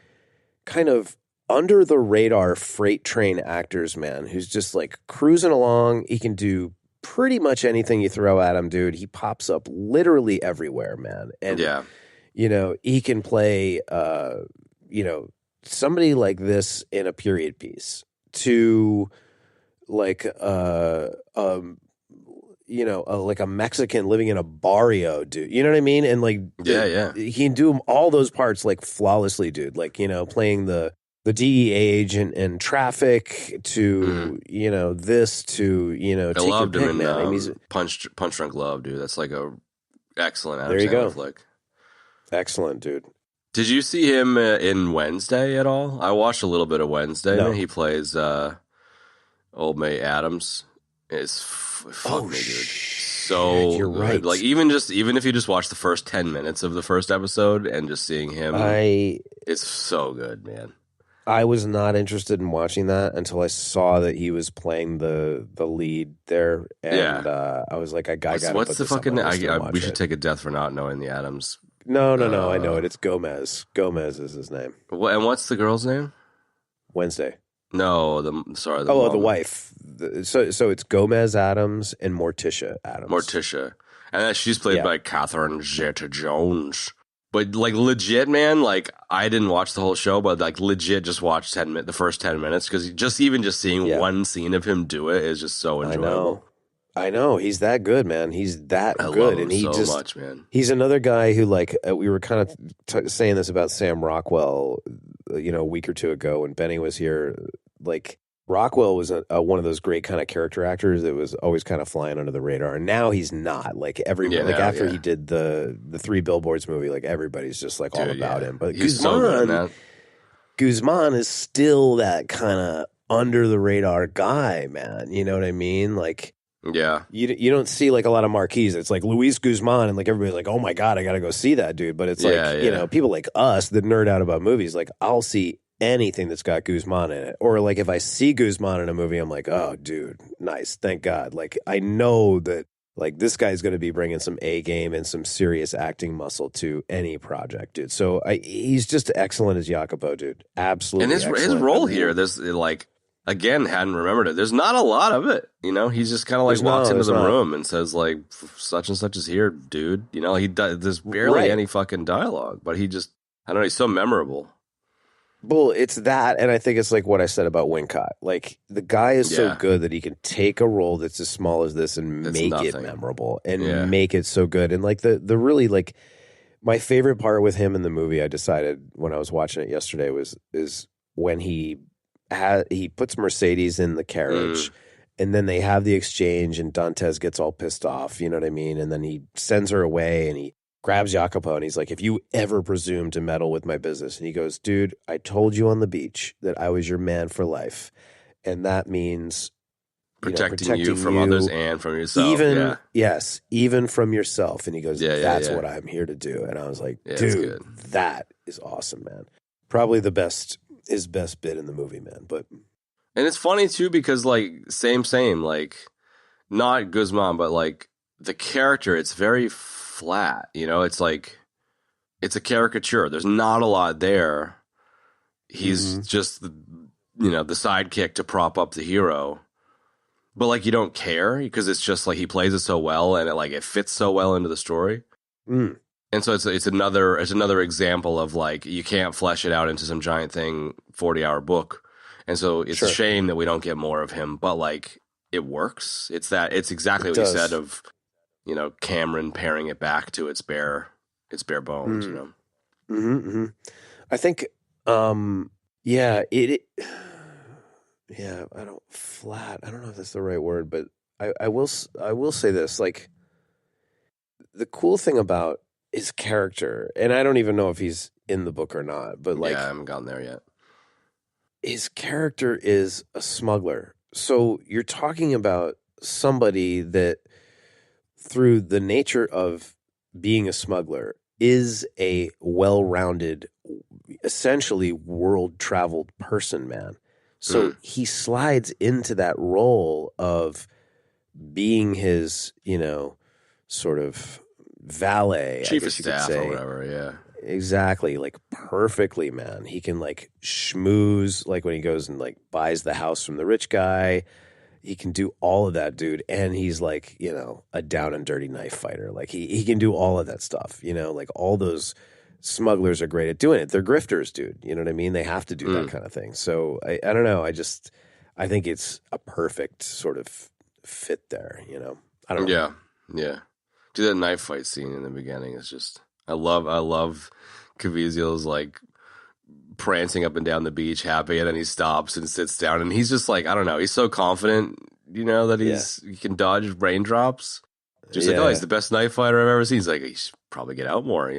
kind of under the radar freight train actors, man, who's just like cruising along. He can do pretty much anything you throw at him, dude. He pops up literally everywhere, man. And he can play somebody like this in a period piece to like like a Mexican living in a barrio, dude. You know what I mean? And like he can do all those parts like flawlessly, dude. Like, playing the DEA agent in Traffic to, this to, I take loved your pick, him in man. He's Punch Drunk Love, dude. That's like a excellent Adam There you Sandler go. flick. Excellent, dude. Did you see him in Wednesday at all? I watched a little bit of Wednesday. No. He plays Old May Adams. Fuck me, dude. So you're good. right. Like even if you just watch the first 10 minutes of the first episode and just seeing him, it's so good, man. I was not interested in watching that until I saw that he was playing the lead there, and I was like, I gotta. What's the fucking? We should it. take a death for not knowing the Adams. No, I know it. It's Gomez. Gomez is his name. And what's the girl's name? Wednesday. No, the the wife. So it's Gomez Adams and Morticia Adams. Morticia, and she's played by Catherine Zeta-Jones. But like legit, man, like I didn't watch the whole show, but like legit, just watched the first 10 minutes because just seeing one scene of him do it is just so enjoyable. I know. He's that good, man. He's that good. Love him and he so much, man. He's another guy who, like, we were kind of saying this about Sam Rockwell, a week or two ago when Benny was here. Like, Rockwell was one of those great kind of character actors that was always kind of flying under the radar. And now he's not. Like, after he did the Three Billboards movie, like, everybody's just, like, all about him. But Guzman is still that kind of under the radar guy, man. You know what I mean? Like, yeah, you don't see like a lot of marquees. It's like Luis Guzman, and like everybody's like, oh my god, I got to go see that dude. But it's like people like us that nerd out about movies, like I'll see anything that's got Guzman in it, or like if I see Guzman in a movie, I'm like, oh dude, nice, thank God. Like I know that like this guy's going to be bringing some A game and some serious acting muscle to any project, dude. So he's just excellent as Jacopo, dude. Absolutely, and his role here, there's like. Again, hadn't remembered it. There's not a lot of it, He's just kind of like walks into the room and says like, "Such and such is here, dude." He does. There's barely any fucking dialogue, but he just, I don't know. He's so memorable. Well, it's that, and I think it's like what I said about Wincott. Like the guy is so good that he can take a role that's as small as this and make it memorable and make it so good. And like the really like my favorite part with him in the movie, I decided when I was watching it yesterday is when he puts Mercedes in the carriage and then they have the exchange and Dantes gets all pissed off, you know what I mean? And then he sends her away and he grabs Jacopo and he's like, if you ever presume to meddle with my business. And he goes, dude, I told you on the beach that I was your man for life. And that means protecting you from others and from yourself. Even from yourself. And he goes, that's what I'm here to do. And I was like, dude, that is awesome, man. Probably his best bit in the movie, man. And it's funny too, because like same, like not Guzman, but like the character, it's very flat, it's like, it's a caricature. There's not a lot there. He's just the sidekick to prop up the hero. But like you don't care because it's just like he plays it so well and it fits so well into the story. And so it's another example of like you can't flesh it out into some giant thing 40-hour book. And so it's a shame that we don't get more of him, but like it works. It's exactly what you said of Cameron paring it back to its bare bones, I think I don't know if that's the right word, but I will say this, like the cool thing about his character, and I don't even know if he's in the book or not, but like I haven't gotten there yet. His character is a smuggler. So you're talking about somebody that through the nature of being a smuggler is a well-rounded, essentially world-traveled person, man. So he slides into that role of being his, sort of valet, chief I of guess you could staff say. or whatever, yeah. Exactly, like perfectly, man. He can like schmooze, like when he goes and like buys the house from the rich guy. He can do all of that, dude. And he's like, a down and dirty knife fighter. Like he can do all of that stuff, like all those smugglers are great at doing it. They're grifters, dude. You know what I mean? They have to do that kind of thing. So I don't know. I think it's a perfect sort of fit there, I don't know. Yeah. Dude, that knife fight scene in the beginning is just, I love Caviezel's like prancing up and down the beach happy, and then he stops and sits down and he's just like, I don't know, he's so confident, that he can dodge raindrops. Just like, he's the best knife fighter I've ever seen. He's like, he should probably get out more,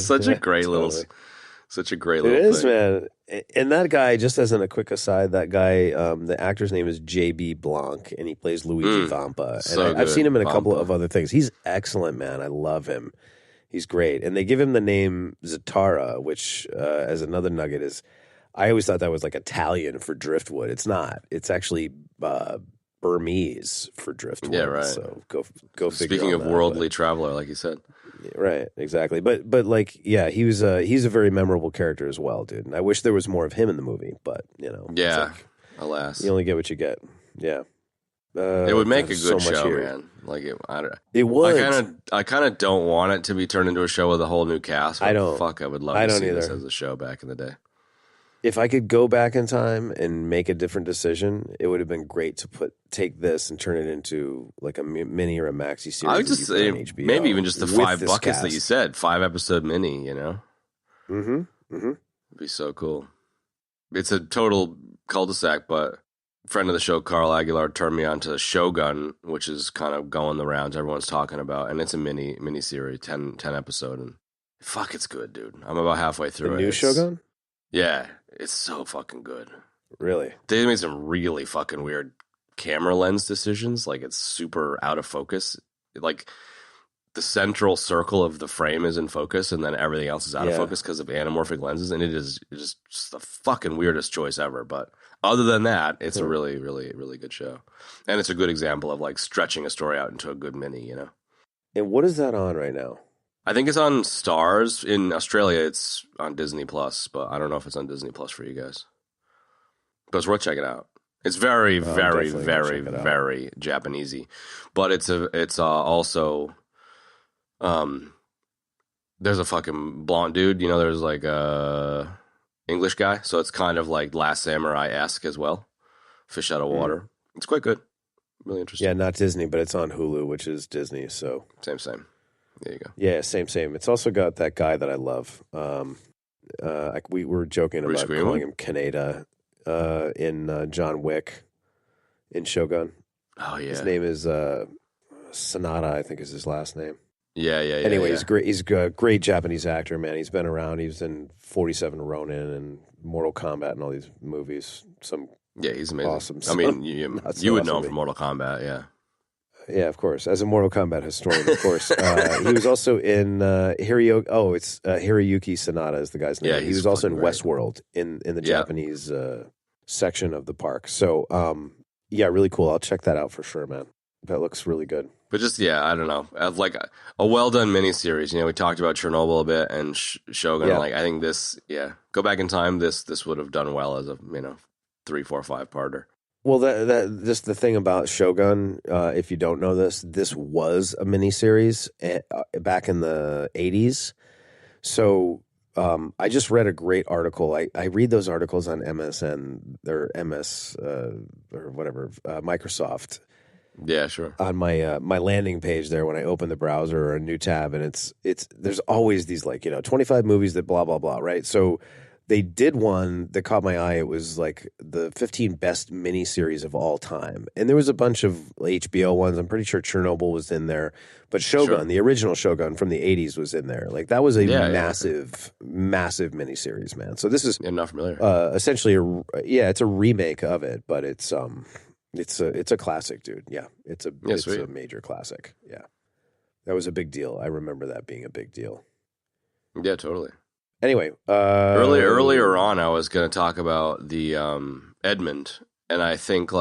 Such a great little It is, thing. Man. And that guy, just as in a quick aside, that guy, the actor's name is J.B. Blanc, and he plays Luigi Vampa. And I've seen him in a couple of other things. He's excellent, man. I love him. He's great. And they give him the name Zatara, which, as another nugget, is, I always thought that was like Italian for driftwood. It's not. It's actually Burmese for driftwood. Yeah, right. So go figure. Speaking of worldly traveler, like you said. Right, exactly. But like, he's a very memorable character as well, dude. And I wish there was more of him in the movie, but alas, you only get what you get. Yeah, it would make a good show, man. Like it would. I kind of don't want it to be turned into a show with a whole new cast. But I would love to see this as a show back in the day. If I could go back in time and make a different decision, it would have been great to take this and turn it into like a mini or a maxi series. I would just say maybe even just the 5 buckets that you said, 5-episode mini. It'd be so cool. It's a total cul-de-sac, but friend of the show, Carl Aguilar, turned me on to Shogun, which is kind of going the rounds. Everyone's talking about, and it's a mini series, 10 episode, and fuck, it's good, dude. I'm about halfway through the new Shogun. Yeah, it's so fucking good. Really? They made some really fucking weird camera lens decisions. Like, it's super out of focus. Like, the central circle of the frame is in focus, and then everything else is out of focus because of anamorphic lenses, and it is just the fucking weirdest choice ever. But other than that, it's a really, really, really good show. And it's a good example of, like, stretching a story out into a good mini, And what is that on right now? I think it's on Stars. In Australia, it's on Disney Plus, but I don't know if it's on Disney Plus for you guys. But it's worth checking out. It's very, very, very, very Japanesey, but it's also there's a fucking blonde dude. There's like a English guy, so it's kind of like Last Samurai-esque as well. Fish out of water. It's quite good. Really interesting. Yeah, not Disney, but it's on Hulu, which is Disney. So same. There you go. Yeah, same. It's also got that guy that I love. We were joking about calling him Kaneda in John Wick in Shogun. Oh yeah, his name is Sanada, I think is his last name. Yeah. Anyway, he's great. He's a great Japanese actor, man. He's been around. He's in 47 Ronin and Mortal Kombat and all these movies. Some Yeah, he's amazing. Awesome. I mean, you would know him from Mortal Kombat, yeah. Yeah, of course. As a Mortal Kombat historian, of course. He was also in Hiroyuki Sanada is the guy's name. Yeah, he was also in great. Westworld in the Japanese section of the park. So, yeah, really cool. I'll check that out for sure, man. That looks really good. But just, I don't know. Like a well-done miniseries. We talked about Chernobyl a bit and Shogun. Yeah. Like, I think this, go back in time, this would have done well as a, 3, 4, 5-parter. Well, that just the thing about Shogun, if you don't know this was a miniseries back in the 80s. So I just read a great article. I read those articles on MSN or MS or whatever, Microsoft. Yeah, sure. On my my landing page there when I open the browser or a new tab, and it's there's always these 25 movies that blah blah blah, right? So they did one that caught my eye. It was like the 15 best miniseries of all time, and there was a bunch of HBO ones. I'm pretty sure Chernobyl was in there, but Shogun, the original Shogun from the 80s, was in there. Like that was a massive miniseries, man. So this is not familiar. Essentially, it's a remake of it, but it's a classic, dude. Yeah, it's a major classic. Yeah, that was a big deal. I remember that being a big deal. Yeah, totally. Anyway, earlier on, I was going to talk about the Edmund, and I think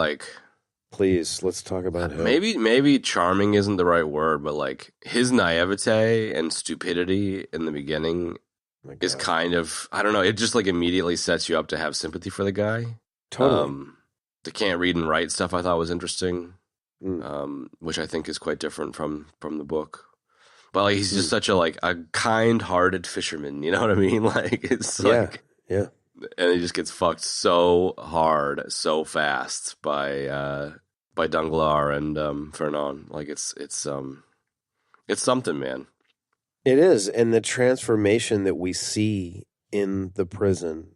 please let's talk about him. Maybe charming isn't the right word, but his naivete and stupidity in the beginning is kind of, I don't know. It just immediately sets you up to have sympathy for the guy. Totally. The can't read and write stuff I thought was interesting, which I think is quite different from the book. But he's just such a kind-hearted fisherman, you know what I mean? It's yeah. And he just gets fucked so hard, so fast by Danglars and Fernand. It's something, man. It is, and the transformation that we see in the prison.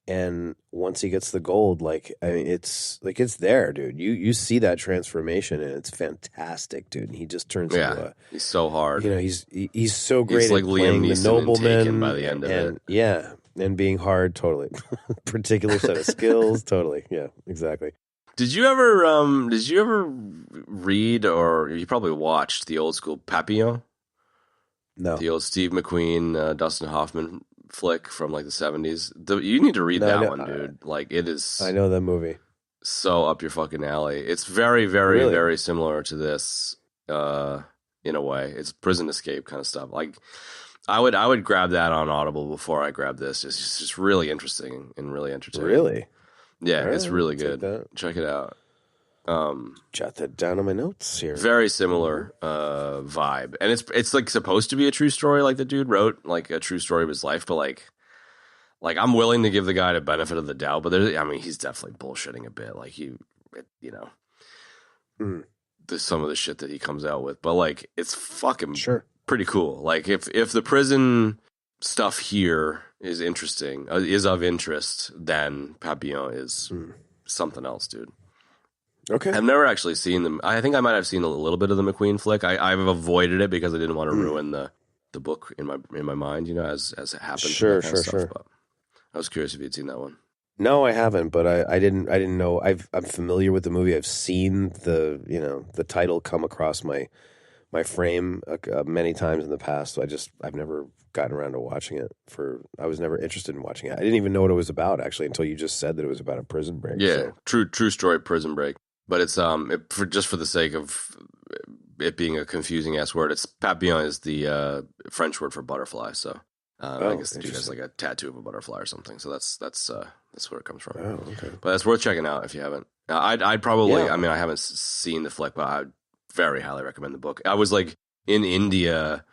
And once he gets the gold, it's there, dude. You see that transformation, and it's fantastic, dude. And he just turns into he's so hard. He's so great. He's at playing Liam the Neeson nobleman by the end of it. Yeah, and being hard, totally. Particular set of skills, totally. Yeah, exactly. Did you ever read, or you probably watched the old school Papillon? No. The old Steve McQueen, Dustin Hoffman flick from the 70s. You need to read that one, dude. It is. I know that movie. So up your fucking alley. It's very, very, very similar to this in a way. It's prison escape kind of stuff. I would grab that on Audible before I grab this. It's just really interesting and really entertaining. Really? Yeah, it's really good. Check it out. Jot that down on my notes here. Very similar vibe, and it's supposed to be a true story. The dude wrote a true story of his life, but I'm willing to give the guy the benefit of the doubt. But he's definitely bullshitting a bit. There's some of the shit that he comes out with, but it's fucking pretty cool. If the prison stuff here is interesting, is of interest, then Papillon is something else, dude. Okay. I've never actually seen them. I think I might have seen a little bit of the McQueen flick. I've avoided it because I didn't want to ruin the book in my mind, as it happened. Sure. But I was curious if you'd seen that one. No, I haven't, but I didn't know. I'm familiar with the movie. I've seen the title come across my frame many times in the past. So I've never gotten around to watching it. I was never interested in watching it. I didn't even know what it was about actually until you just said that it was about a prison break. Yeah, so. True story, prison break. But it's just for the sake of it being a confusing ass word. It's Papillon is the French word for butterfly. So I guess the dude has a tattoo of a butterfly or something. So that's where it comes from. Oh, okay. But it's worth checking out if you haven't. I'd probably. I haven't seen the flick, but I'd very highly recommend the book. I was in India.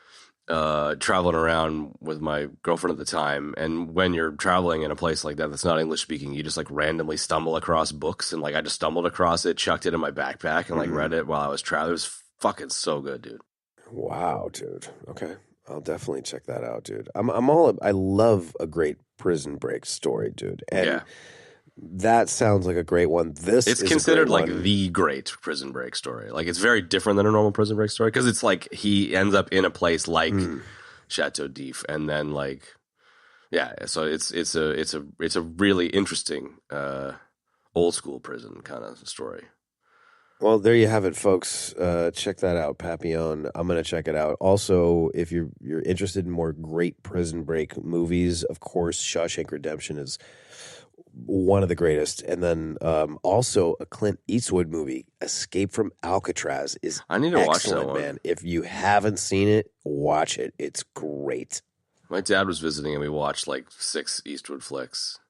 Traveling around with my girlfriend at the time, and when you're traveling in a place like that that's not English speaking, you just randomly stumble across books, and I just stumbled across it, chucked it in my backpack, and read it while I was traveling. It was fucking so good, dude. Wow, dude. Okay, I'll definitely check that out, dude. I love a great prison break story, dude. And that sounds like a great one. It's considered the great prison break story. It's very different than a normal prison break story because it's he ends up in a place like Chateau d'If, and then so it's a really interesting old school prison kind of story. Well, there you have it, folks. Check that out, Papillon. I'm going to check it out. Also, if you're interested in more great prison break movies, of course, Shawshank Redemption is one of the greatest. And then also a Clint Eastwood movie, Escape from Alcatraz, is I need to watch that one. Man. If you haven't seen it, watch it. It's great. My dad was visiting and we watched like 6 Eastwood flicks.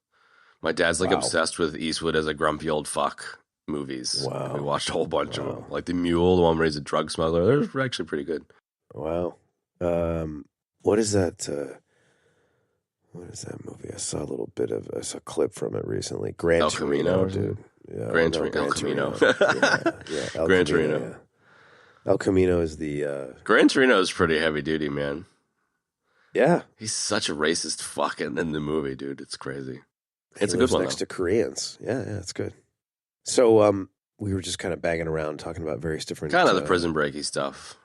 My dad's like obsessed with Eastwood as a grumpy old fuck movies. Wow. We watched a whole bunch of them. Like The Mule, the one where he's a drug smuggler. They're actually pretty good. Wow. What is that? What is that movie? I saw a clip from it recently. Gran Torino, dude. Yeah, El Camino. Yeah, Gran Torino. Yeah. El Camino is the... Gran Torino is pretty heavy duty, man. Yeah. He's such a racist fuck in the movie, dude. It's crazy. It's a good one, next to Koreans. Yeah, it's good. So we were just kind of banging around talking about various different... Kind of the prison breaky stuff.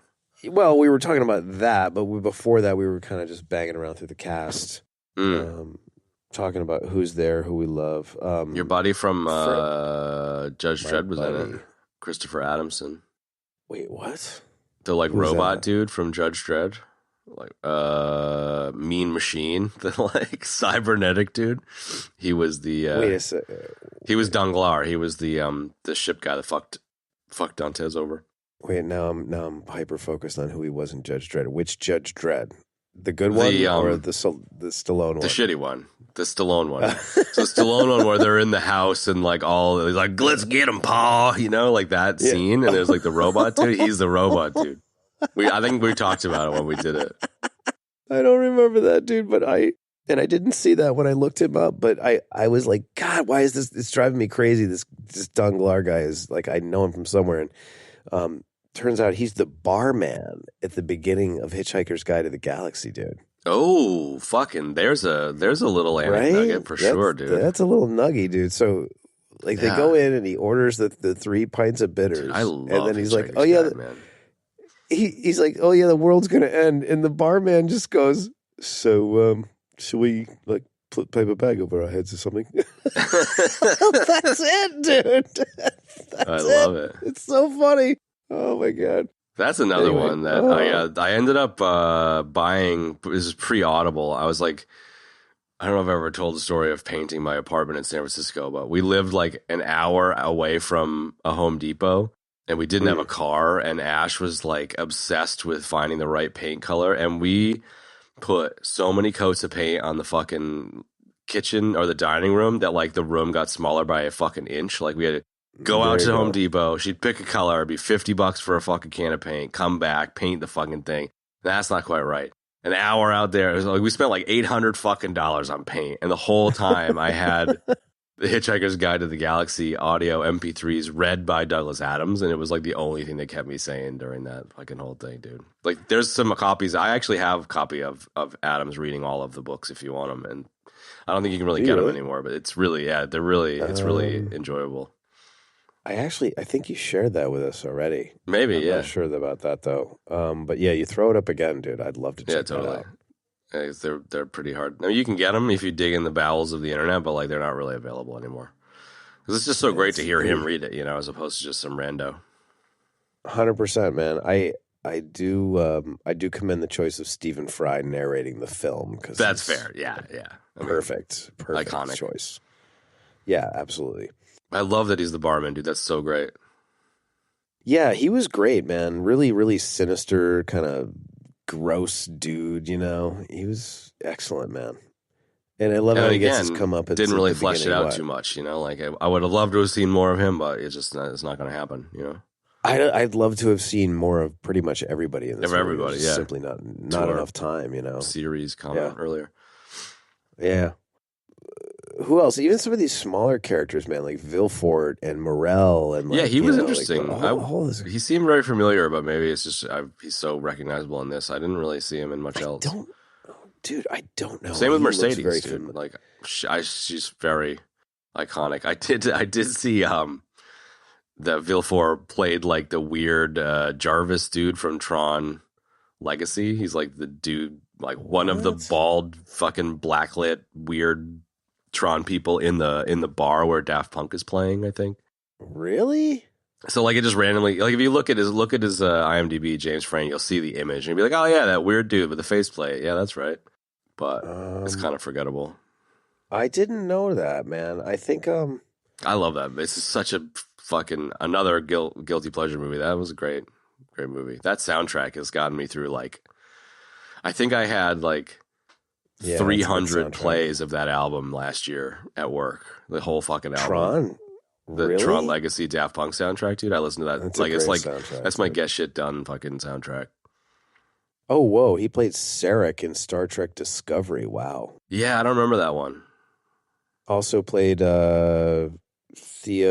Well, we were talking about that, but before that, we were kind of just banging around through the cast. Talking about who's there, who we love. Your buddy from Judge Dredd was in it. Christopher Adamson. Wait, what? The robot dude from Judge Dredd. Mean Machine, the cybernetic dude. He was the wait a sec. He was Danglars. He was the ship guy that fucked Dantes over. Wait, now I'm hyper focused on who he was in Judge Dredd. Which Judge Dredd? The good one or the Stallone one? The shitty one. The Stallone one. So Stallone one where they're in the house and he's like, let's get him, Pa, that scene. And there's the robot dude. He's the robot dude. I think we talked about it when we did it. I don't remember that, dude, but I didn't see that when I looked him up, but I was like, God, why is this? It's driving me crazy. This Danglars guy is I know him from somewhere. And turns out he's the barman at the beginning of Hitchhiker's Guide to the Galaxy, dude. Oh, fucking! There's a little nugget for sure, dude. That's a little nuggy, dude. So they go in and he orders the 3 pints of bitters. Dude, I love. And then he's Hitchhiker's like, oh yeah, Guide, man. He's like, oh yeah, the world's gonna end, and the barman just goes, so should we put paper bag over our heads or something? That's it, dude. I love it. It's so funny. Oh my god. That's another one that I ended up buying. This is pre-Audible. I was like, I don't know if I've ever told the story of painting my apartment in San Francisco, but we lived an hour away from a Home Depot, and we didn't have a car, and Ash was obsessed with finding the right paint color, and we put so many coats of paint on the fucking kitchen or the dining room that the room got smaller by a fucking inch. We had to go out to Home Depot. She'd pick a color. It'd be $50 for a fucking can of paint. Come back, paint the fucking thing. That's not quite right. An hour out there, it was we spent $800 fucking dollars on paint, and the whole time I had the Hitchhiker's Guide to the Galaxy audio MP3s read by Douglas Adams, and it was the only thing that kept me sane during that fucking whole thing, dude. There's some copies. I actually have a copy of Adams reading all of the books if you want them, and I don't think you can really get them anymore. But it's really, it's really enjoyable. I think you shared that with us already. Maybe, I'm not sure about that though. But yeah, you throw it up again, dude. I'd love to check that out. They're pretty hard. I mean, you can get them if you dig in the bowels of the internet, but they're not really available anymore. Because it's just so great to hear him read it, as opposed to just some rando. 100%, man. I do commend the choice of Stephen Fry narrating the film because that's fair. Yeah. Perfect iconic choice. Yeah, absolutely. I love that he's the barman, dude. That's so great. Yeah, he was great, man. Really, really sinister, kind of gross dude, He was excellent, man. And I love how he gets his comeuppance. Didn't really flesh it out too much, I would have loved to have seen more of him, but it's not going to happen, I'd love to have seen more of pretty much everybody in this movie. Everybody, yeah. Simply not enough time, Series comment earlier. Yeah. Who else? Even some of these smaller characters, man, like Vilfort and Morel, and he was interesting. He seemed very familiar, but maybe it's just he's so recognizable in this. I didn't really see him in much else. I don't know. Same with Mercedes, dude. She's very iconic. I did see that Vilfort played the weird Jarvis dude from Tron Legacy. He's the dude, one of the bald fucking blacklit weird Tron people in the bar where Daft Punk is playing, I think. Really? So like it just randomly, like if you look at his IMDb, James Frank, you'll see the image and you'll be like, oh yeah, that weird dude with the faceplate. Yeah, that's right. But it's kind of forgettable. I didn't know that, man. I think I love that. This is such a fucking another guilty pleasure movie. That was a great movie. That soundtrack has gotten me through like, I think I had like 300 plays of that album last year at work. The whole fucking album. Tron? The Really? Tron Legacy Daft Punk soundtrack, dude. I listened to that. That's like a it's great like soundtrack, that's my dude. Get Shit Done fucking soundtrack. Oh, whoa. He played Sarek in Star Trek Discovery. Wow. Yeah, I don't remember that one. Also played Theo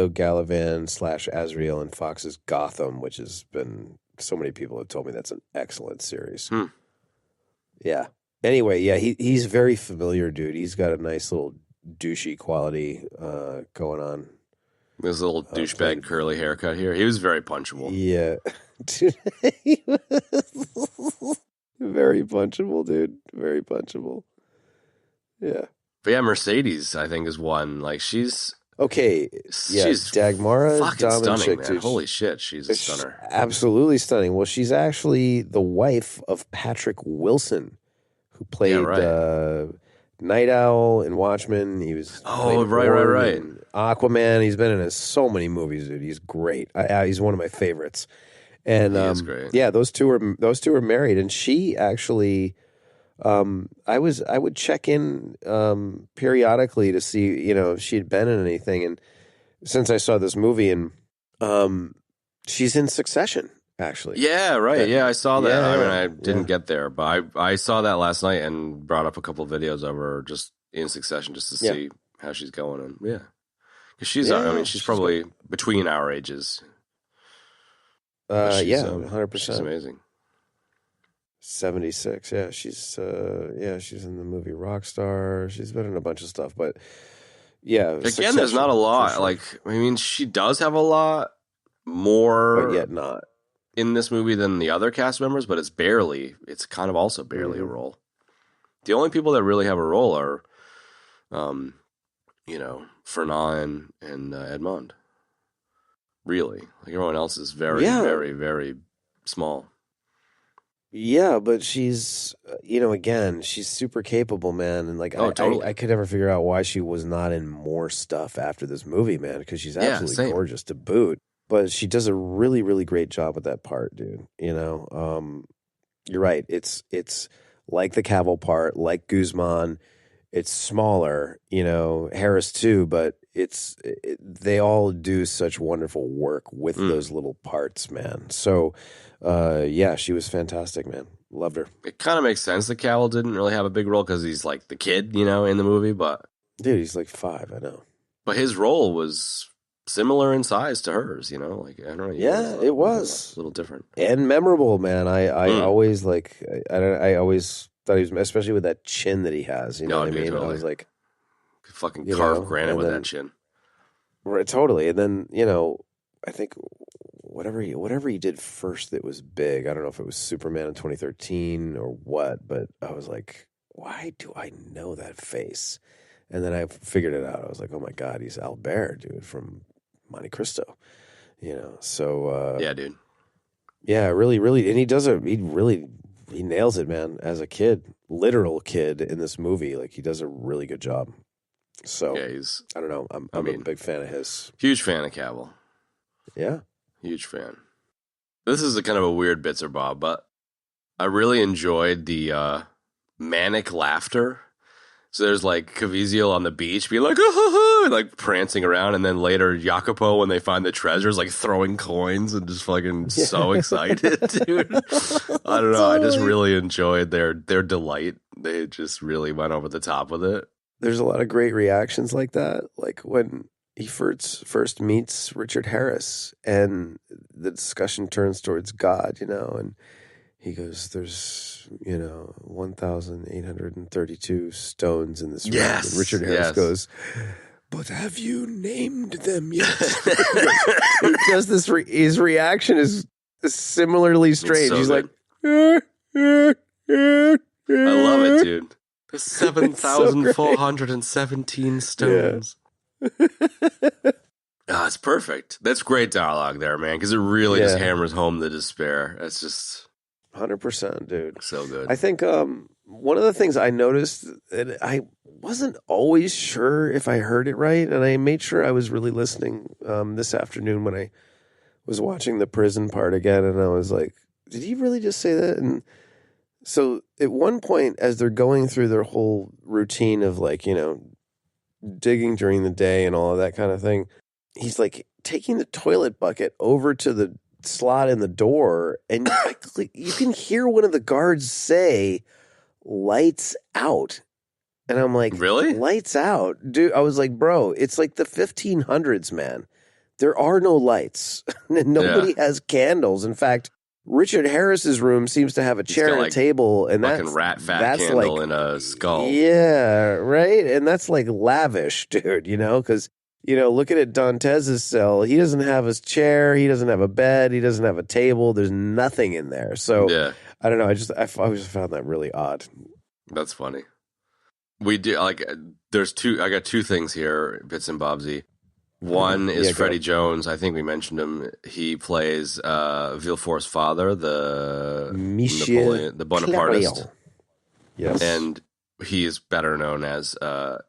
Galavan / Azrael in Fox's Gotham, which has been, so many people have told me that's an excellent series. Yeah. Anyway, yeah, he's very familiar, dude. He's got a nice little douchey quality going on. This little douchebag curly haircut here. He was very punchable. Yeah. Very punchable, dude. Very punchable. Yeah. But yeah, Mercedes, I think, is one. Like she's okay. Yeah, she's Dagmara fucking stunning, chick, man. dude. Holy shit, she's a stunner. Absolutely stunning. Well, she's actually the wife of Patrick Wilson, who played Night Owl in Watchmen. He was right. in Aquaman. He's been in so many movies, dude. He's great. He's one of my favorites. And he is great. Yeah, those two are married, and she actually. I would check in periodically to see, if she had been in anything, and since I saw this movie, and she's in Succession, actually. Yeah, right. Yeah, I saw that. Yeah, I mean, I didn't get there, but I saw that last night and brought up a couple of videos of her just in Succession just to see how she's going. And yeah, because she's probably between our ages. 100%. She's amazing. 76. Yeah, she's in the movie Rockstar. She's been in a bunch of stuff, but yeah. Again, there's not a lot. Sure. Like, I mean, she does have a lot more, but yet not in this movie than the other cast members. But it's kind of also barely a role. The only people that really have a role are, Fernand and Edmond. Really, like everyone else is very, very, very small. Yeah, but she's, again, she's super capable, man. And totally. I could never figure out why she was not in more stuff after this movie, man, because she's absolutely gorgeous to boot. But she does a really, really great job with that part, dude. You're right. It's like the Cavill part, like Guzman. It's smaller, Harris too, but they all do such wonderful work with those little parts, man. So, she was fantastic, man. Loved her. It kind of makes sense that Cavill didn't really have a big role because he's like the kid, in the movie. But dude, he's like 5, I know. But his role was similar in size to hers, like I don't know. Yeah, it was a little different and memorable, man. I always I always thought he was, especially with that chin that he has. You know what I mean? Totally. I was like, fucking carved granite with that chin. Right, totally. And then I think whatever he did first that was big. I don't know if it was Superman in 2013 or what, but I was like, why do I know that face? And then I figured it out. I was like, oh my God, he's Albert, dude, from Monte Cristo. So yeah, dude. Yeah, really, really, and he nails it, man. As a kid, literal kid in this movie, like he does a really good job. So yeah, I don't know. I'm a big fan of his. Huge fan of Cavill. Yeah, huge fan. This is a kind of a weird bits or bob, but I really enjoyed the manic laughter. So there's like Caviezel on the beach being like, and like prancing around, and then later Jacopo, when they find the treasures, like throwing coins and just fucking so excited, dude. I don't know. I just really enjoyed their delight. They just really went over the top with it. There's a lot of great reactions like that. Like when he first meets Richard Harris and the discussion turns towards God, and he goes, there's, 1,832 stones in this room. Yes. And Richard Harris goes, but have you named them yet? He does this. His reaction is similarly strange. So he's good. like, I love it, dude. The 7,417 stones. It's perfect. That's great dialogue there, man, because it really just hammers home the despair. It's just 100%, dude. So good. I think one of the things I noticed, and I wasn't always sure if I heard it right, and I made sure I was really listening this afternoon when I was watching the prison part again, and I was like, did he really just say that? And so at one point, as they're going through their whole routine of like, digging during the day and all of that kind of thing, he's like taking the toilet bucket over to the slot in the door, and you can hear one of the guards say, "Lights out." And I'm like, really? Lights out? Dude, I was like, bro, it's like the 1500s, man. There are no lights. Nobody has candles. In fact, Richard Harris's room seems to have a chair and a table, and that's rat fat candle in a skull. Yeah, right? And that's like lavish, dude, because looking at Dantez's cell, he doesn't have his chair, he doesn't have a bed, he doesn't have a table, there's nothing in there. So I don't know, I always found that really odd. That's funny. We do I got two things here, bits and bobsy. One is Freddie Jones. I think we mentioned him. He plays Villefort's father, the Napoleon, the Bonapartist. Yes, and he is better known as Toofer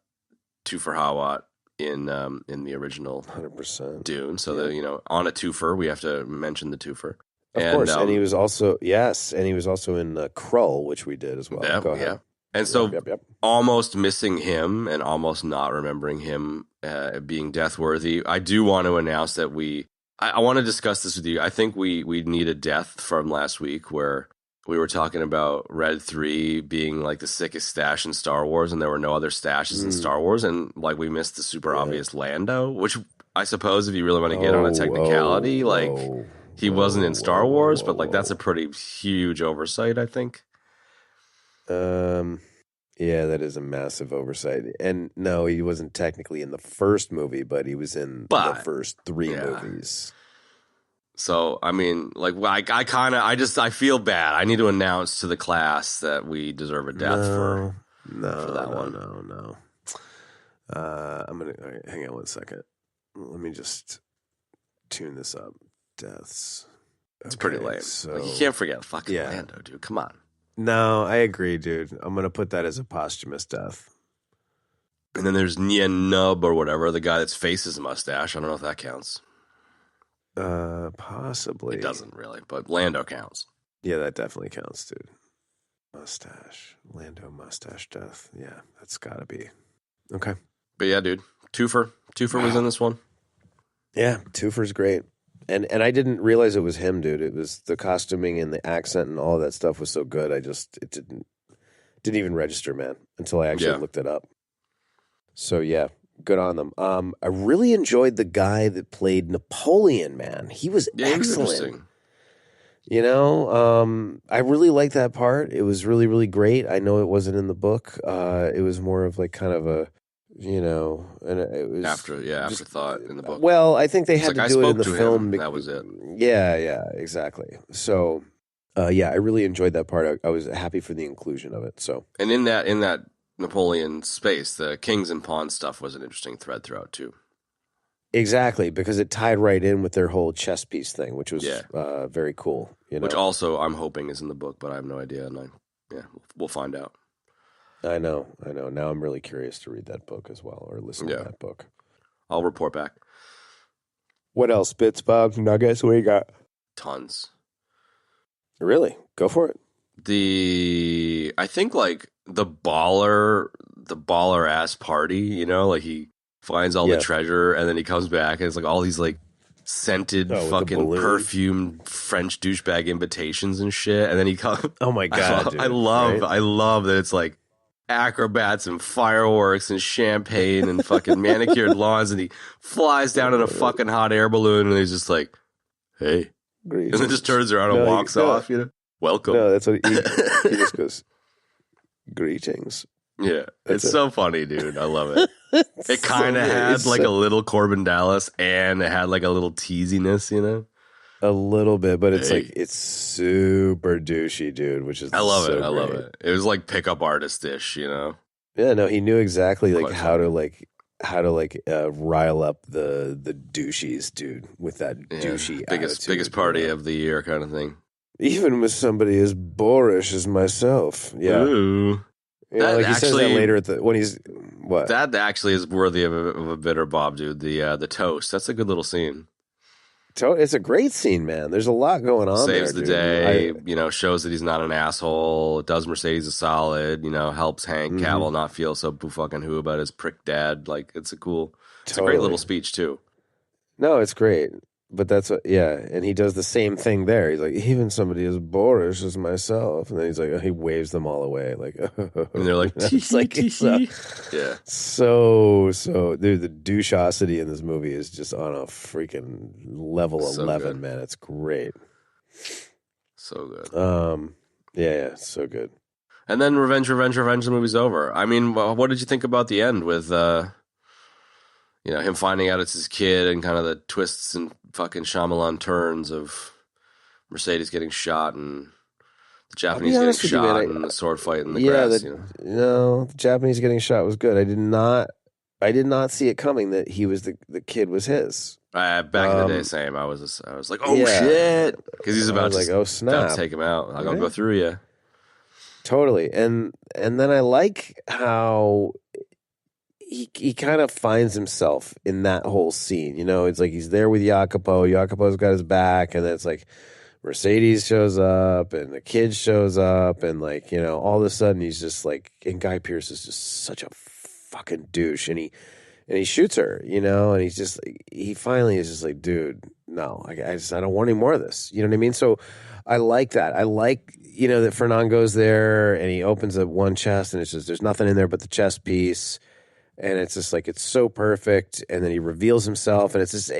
Hawat in the original 100% Dune. So on a twofer, we have to mention the twofer. Of course, and he was also in Krull, which we did as well. Yeah, Go ahead. Yeah. And so almost missing him and almost not remembering him being death worthy. I do want to announce that I want to discuss this with you. I think we need a death from last week where we were talking about Red 3 being like the sickest stash in Star Wars, and there were no other stashes in Star Wars, and like we missed the super obvious Lando, which I suppose if you really want to get on a technicality, he wasn't in Star Wars, but like that's a pretty huge oversight, I think. Yeah, that is a massive oversight. And no, he wasn't technically in the first movie, but he was in the first 3 movies. So, I mean, like, I feel bad. I need to announce to the class that we deserve a death for that one. No. I'm going to hang on 1 second. Let me just tune this up. Deaths. It's pretty lame. So, you can't forget fucking Lando, dude. Come on. No, I agree, dude. I'm going to put that as a posthumous death. And then there's Nien Nub or whatever, the guy that's faces a mustache. I don't know if that counts. Possibly. It doesn't really, but Lando counts. Yeah, that definitely counts, dude. Mustache. Lando mustache death. Yeah, that's got to be. Okay. But yeah, dude. Twofer was in this one. Yeah, Twofer's great. And I didn't realize it was him, dude. It was the costuming and the accent and all that stuff was so good. It didn't even register, man, until I actually looked it up. So yeah, good on them. I really enjoyed the guy that played Napoleon, man. He was excellent. I really liked that part. It was really, really great. I know it wasn't in the book. It was more of like kind of a, and it was afterthought in the book. Well, I think they had to do it in the film. That was it. Yeah, exactly. So, I really enjoyed that part. I was happy for the inclusion of it. So, and in that Napoleon space, the kings and pawns stuff was an interesting thread throughout too. Exactly, because it tied right in with their whole chess piece thing, which was very cool. Which also I'm hoping is in the book, but I have no idea, and we'll find out. I know. Now I'm really curious to read that book as well, or listen to that book. I'll report back. What else? Bits, Bob, nuggets, what you got? Tons. Really? Go for it. I think like the baller ass party, like he finds all the treasure and then he comes back and it's like all these like scented fucking perfumed French douchebag invitations and shit. And then he comes. Oh my God. I love that it's like acrobats and fireworks and champagne and fucking manicured lawns, and he flies down in a fucking hot air balloon and he's just like, hey. Greetings. And then just turns around and walks off, Welcome. No, that's what he just goes, greetings. Yeah, it's so funny, dude. I love it. It kind of had like a little Corbin Dallas, and it had like a little teasiness, A little bit, but it's like it's super douchey, dude. Which is I love so it. I love great. it. It was like pickup artist-ish, you know. Yeah, no, he knew exactly like Quite how funny. to rile up the douchies, dude, with that Yeah, douchey biggest attitude, party you know? of the year kind of thing. Even with somebody as boorish as myself. Yeah. Ooh. You know, That like he says that actually- later when he's what? That actually is worthy of a bitter Bob, dude. The toast. That's a good little scene. It's a great scene, man. There's a lot going on Saves there, the dude. day, shows that he's not an asshole. It does Mercedes a solid, helps Hank Cavill not feel so fucking who about his prick dad. Like, it's a great little speech, too. No, it's great. But and he does the same thing there. He's like, even somebody as boorish as myself. And then he's like, he waves them all away. Like, And they're like, it's like, yeah. So, dude, the douchosity in this movie is just on a freaking level So 11, good. man. It's great. So good. Yeah, so good. And then Revenge, the movie's over. I mean, what did you think about the end with, him finding out it's his kid and kind of the twists and fucking Shyamalan turns of Mercedes getting shot and the Japanese getting honest with you, shot man, and the sword fight in the grass, No, the Japanese getting shot was good. I did not see it coming that he was the kid was his. Back in the day, same. I was like, oh Yeah. shit, because he's about to, like, oh about snap, to take him out. Like, I'll Yeah. go through you. Totally. And then I like how he kind of finds himself in that whole scene. It's like he's there with Jacopo. Jacopo's got his back, and then it's like Mercedes shows up and the kid shows up, and like, all of a sudden he's just like, and Guy Pearce is just such a fucking douche, and he shoots her, and he finally is just like, dude, no, I don't want any more of this. You know what I mean? So I like that. I like, that Fernand goes there and he opens up one chest and it's just, there's nothing in there but the chest piece. And it's just like, it's so perfect. And then he reveals himself and it's just,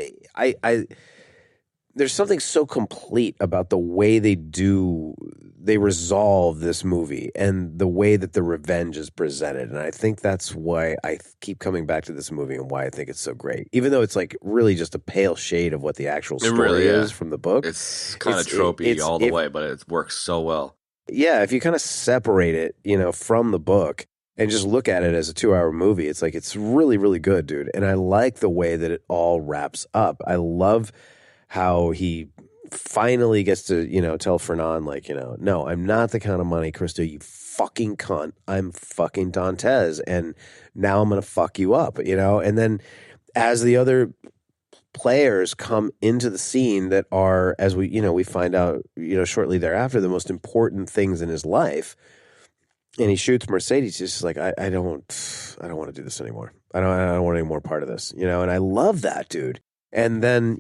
there's something so complete about the way they resolve this movie and the way that the revenge is presented. And I think that's why I keep coming back to this movie and why I think it's so great. Even though it's like really just a pale shade of what the actual story is from the book. It's kind of tropey all the way, but it works so well. Yeah, if you kind of separate it, from the book and just look at it as a 2-hour movie, it's like it's really, really good, dude. And I like the way that it all wraps up. I love how he finally gets to, tell Fernand, like, no, I'm not the Count of Monte Cristo, you fucking cunt. I'm fucking Dantes, and now I'm going to fuck you up, And then as the other players come into the scene that are, as we find out, shortly thereafter, the most important things in his life, and he shoots Mercedes, he's just like, I don't want to do this anymore. I don't want any more part of this, and I love that, dude. And then,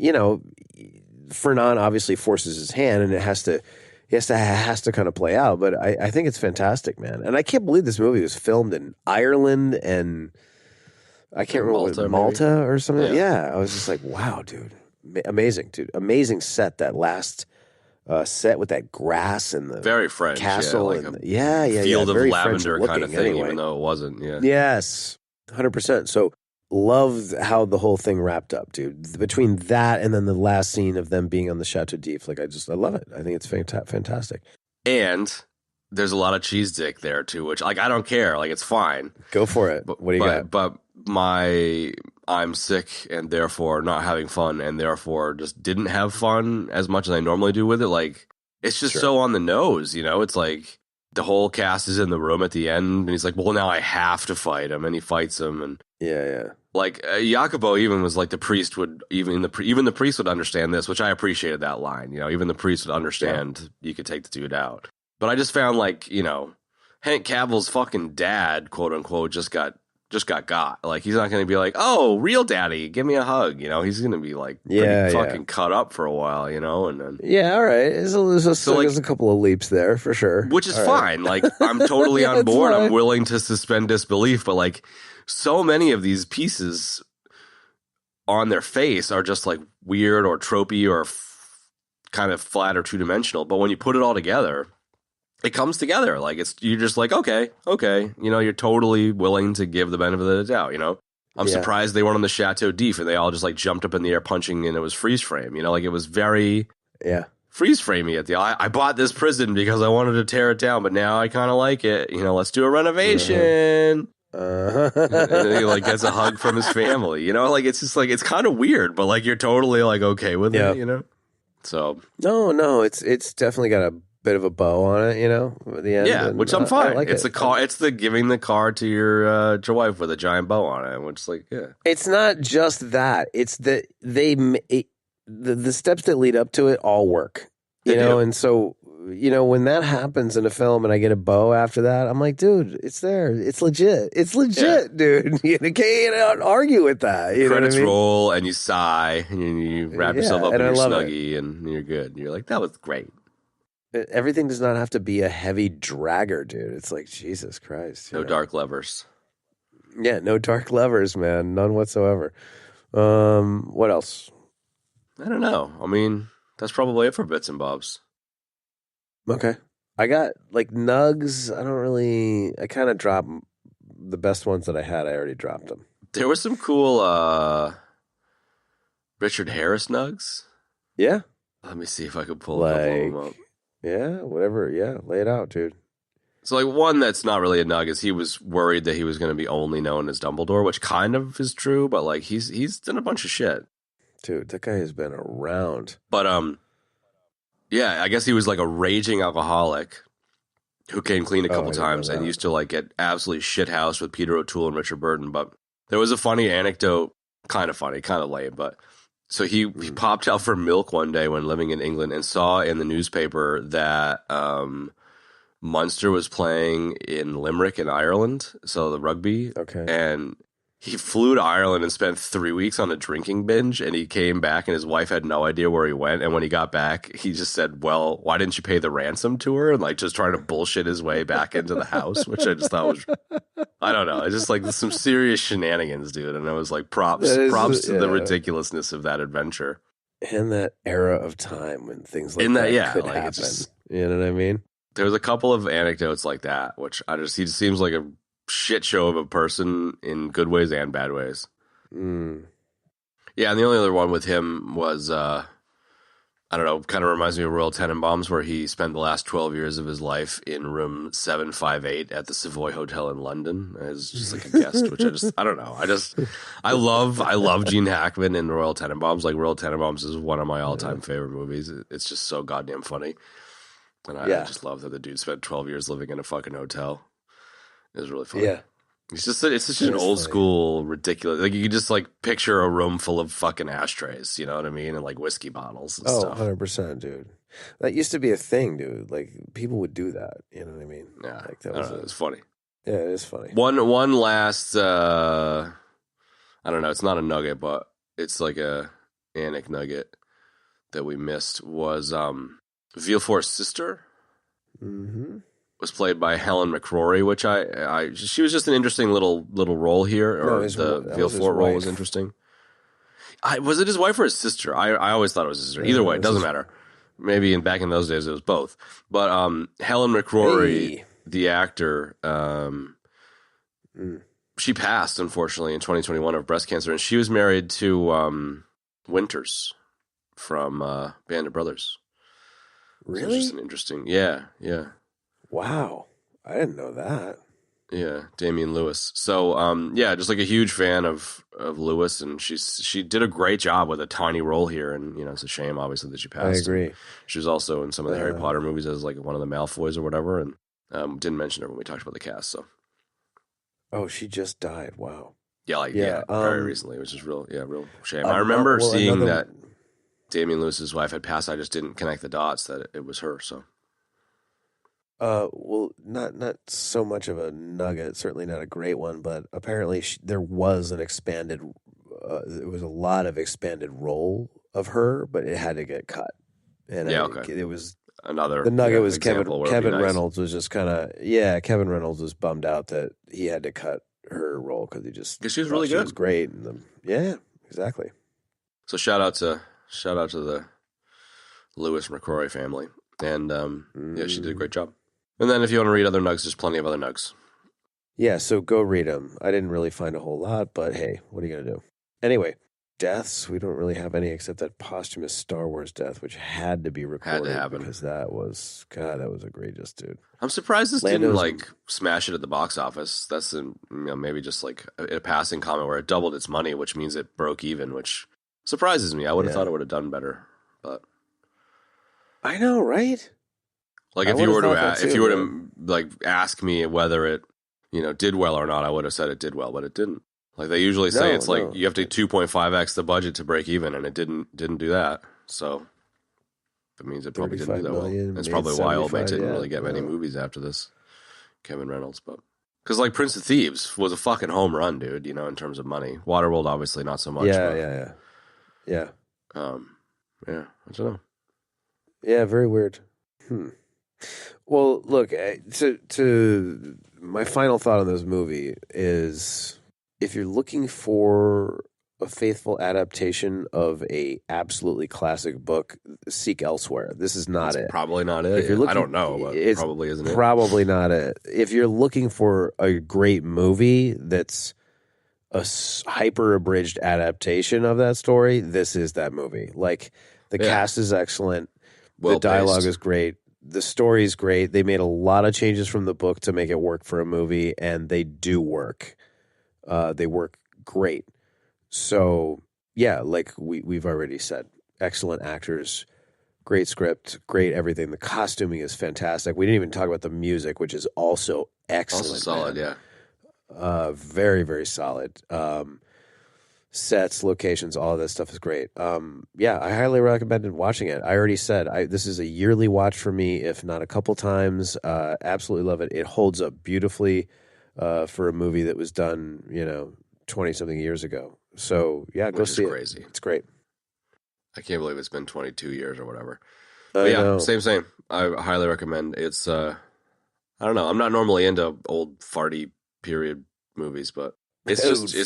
Fernand obviously forces his hand, and it has to kind of play out. But I think it's fantastic, man. And I can't believe this movie was filmed in Ireland and I can't remember Malta or something. Yeah, I was just like, wow, dude, amazing, dude, amazing set. That last set with that grass and the very French castle, like and field of very lavender kind of thing, anyway. even though it wasn't. Yeah. Yes, 100%. So. Loved how the whole thing wrapped up, dude. Between that and then the last scene of them being on the Chateau d'If, like I love it. I think it's fantastic. And there's a lot of cheese dick there too, which like I don't care, like it's fine. Go for it. What do you got? But I'm sick and therefore not having fun and therefore just didn't have fun as much as I normally do with it. Like it's just so on the nose, It's like the whole cast is in the room at the end, and he's like, "Well, now I have to fight him," and he fights him, and yeah. Like Jacopo even was like the priest would even the priest would understand this, which I appreciated that line. Even the priest would understand you could take the dude out. But I just found like Hank Cavill's fucking dad, quote unquote, just got. Like he's not going to be like, oh, real daddy, give me a hug. He's going to be like pretty fucking cut up for a while, and then all right. There's a couple of leaps there for sure, which is fine. Like I'm totally on board. I'm willing to suspend disbelief, but like so many of these pieces on their face are just like weird or tropey or kind of flat or 2-dimensional. But when you put it all together, it comes together. Like you're just like, okay. You're totally willing to give the benefit of the doubt, I'm surprised they weren't on the Chateau d'If and they all just like jumped up in the air punching and it was freeze frame, like it was very Yeah. Freeze frame me at the I bought this prison because I wanted to tear it down, but now I kind of like it. Let's do a renovation. And then he like gets a hug from his family. It's just like it's kind of weird, but like you're totally like okay with it. So no, it's definitely got a bit of a bow on it. At the end. Yeah, which I'm fine. Like it's the car. It's the giving the car to your wife with a giant bow on it, which like It's not just that. It's that the steps that lead up to it all work, and so, when that happens in a film and I get a bow after that, I'm like, dude, it's there. It's legit. It's legit, dude. You can't argue with that. Credits know what I mean? roll and you sigh and you wrap yourself up in your Snuggie and you're good. You're like, that was great. Everything does not have to be a heavy dragger, dude. It's like, Jesus Christ. No dark levers. Yeah, no dark levers, man. None whatsoever. What else? I don't know. I mean, that's probably it for bits and bobs. Okay. I got like nugs. I kind of dropped the best ones that I had. I already dropped them. There was some cool Richard Harris nugs. Yeah. Let me see if I could pull a couple of them up. Yeah, whatever. Yeah, lay it out, dude. So like one that's not really a nug is he was worried that he was going to be only known as Dumbledore, which kind of is true, but like he's done a bunch of shit. Dude, that guy has been around. But yeah, I guess he was like a raging alcoholic who came clean a couple times and used to like get absolutely shithoused with Peter O'Toole and Richard Burton. But there was a funny anecdote, kind of funny, kind of lame, but so he popped out for milk one day when living in England and saw in the newspaper that Munster was playing in Limerick in Ireland, so the rugby. Okay. And he flew to Ireland and spent 3 weeks on a drinking binge, and he came back and his wife had no idea where he went. And when he got back, he just said, well, why didn't you pay the ransom to her? And like just trying to bullshit his way back into the house, which I just thought was, I don't know. It's just like some serious shenanigans, dude. And I was like, props to the ridiculousness of that adventure. In that era of time when things like that could happen. You know what I mean? There's a couple of anecdotes like that, which he just seems like a shit show of a person in good ways and bad ways. Yeah, and the only other one with him was I don't know, kind of reminds me of Royal Tenenbaums, where he spent the last 12 years of his life in room 758 at the Savoy Hotel in London as just like a guest, which I don't know. I love Gene Hackman in Royal Tenenbaums. Like Royal Tenenbaums is one of my all-time favorite movies. It's just so goddamn funny. And I just love that the dude spent 12 years living in a fucking hotel. It was really funny. Yeah. It's just an old school, ridiculous. Like you could just like picture a room full of fucking ashtrays, you know what I mean? And like whiskey bottles and stuff. 100%, dude. That used to be a thing, dude. Like people would do that, you know what I mean? Yeah. Like it's funny. Yeah, it is funny. One last I don't know, it's not a nugget, but it's like a Anik nugget that we missed was Villefort's sister. Mm-hmm. Was played by Helen McCrory, which she was just an interesting little role here, or the Villefort role was interesting. Was it his wife or his sister? I always thought it was his sister. Either way, it doesn't matter. Maybe back in those days it was both. But Helen McCrory, the actor, she passed unfortunately in 2021 of breast cancer, and she was married to Winters from Band of Brothers. Really? So it's just an interesting, yeah. Wow. I didn't know that. Yeah, Damian Lewis. So, just like a huge fan of Lewis, and she did a great job with a tiny role here, and it's a shame, obviously, that she passed. I agree. She was also in some of the Harry Potter movies as like one of the Malfoys or whatever, and didn't mention her when we talked about the cast. So, she just died. Wow. Yeah, very recently, which is real shame. I remember seeing that Damian Lewis's wife had passed. I just didn't connect the dots that it was her. So. Not so much of a nugget, certainly not a great one, but apparently there was an expanded, it was a lot of expanded role of her, but it had to get cut. And it was another, the nugget was Kevin Reynolds was just kind of, Kevin Reynolds was bummed out that he had to cut her role because she was really good. She was great. Yeah, exactly. So shout out to the Lewis McCrory family. And she did a great job. And then if you want to read other nugs, there's plenty of other nugs. Yeah, so go read them. I didn't really find a whole lot, but hey, what are you going to do? Anyway, deaths, we don't really have any except that posthumous Star Wars death, which had to be recorded happen. because that was egregious, dude. I'm surprised this Lando's- didn't like smash it at the box office. That's maybe just like a passing comment where it doubled its money, which means it broke even, which surprises me. I would have thought it would have done better, but I know, right? like I if you were would've to thought that if too, you were man. to like ask me whether it did well or not, I would have said it did well, but it didn't. Like they usually say, it's like you have to 2.5x the budget to break even, and it didn't do that. So that means it probably didn't do that well. 35 million, That's made probably why Old Mate 75, didn't really get many movies after this. Kevin Reynolds, but because like Prince of Thieves was a fucking home run, dude. In terms of money. Waterworld obviously not so much. Yeah. Yeah, I don't know. Yeah, very weird. Well, look, to my final thought on this movie is, if you're looking for a faithful adaptation of a absolutely classic book, seek elsewhere. This is not it. Probably not it. If you're looking, I don't know, but it probably isn't it. Probably not it. If you're looking for a great movie that's a hyper abridged adaptation of that story, this is that movie. Like the cast is excellent, the dialogue is great, the story is great. They made a lot of changes from the book to make it work for a movie, and they do work. They work great. So yeah, like we've already said, excellent actors, great script, great everything. The costuming is fantastic. We didn't even talk about the music, which is also excellent. Also solid, man. yeah. Very, very solid. Sets, locations, all of that stuff is great. Yeah, I highly recommended watching it. I already said this is a yearly watch for me, if not a couple times. Absolutely love it. It holds up beautifully for a movie that was done, 20-something years ago. So, yeah, go see it. Crazy. It's great. I can't believe it's been 22 years or whatever. I But yeah, know. same. I highly recommend. It's I don't know. I'm not normally into old farty period movies, but it's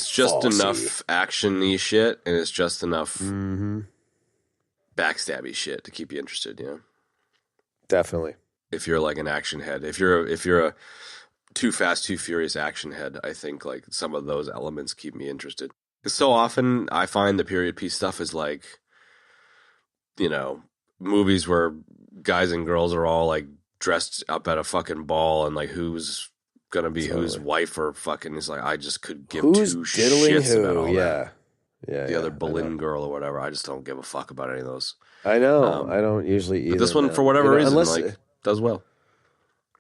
just Falsy. enough action-y shit, and it's just enough Mm-hmm. backstabby shit to keep you interested. Definitely. If you're like an action head, if you're a Too Fast, Too Furious action head, I think like some of those elements keep me interested. Because so often I find the period piece stuff is like, movies where guys and girls are all like dressed up at a fucking ball, and like who's gonna be whose wife or fucking is like, I just could give Who's two diddling shits who? about all that. Yeah. The other Boleyn girl or whatever. I just don't give a fuck about any of those. I know. I don't usually either. But this one, man. for whatever reason, unless, does well.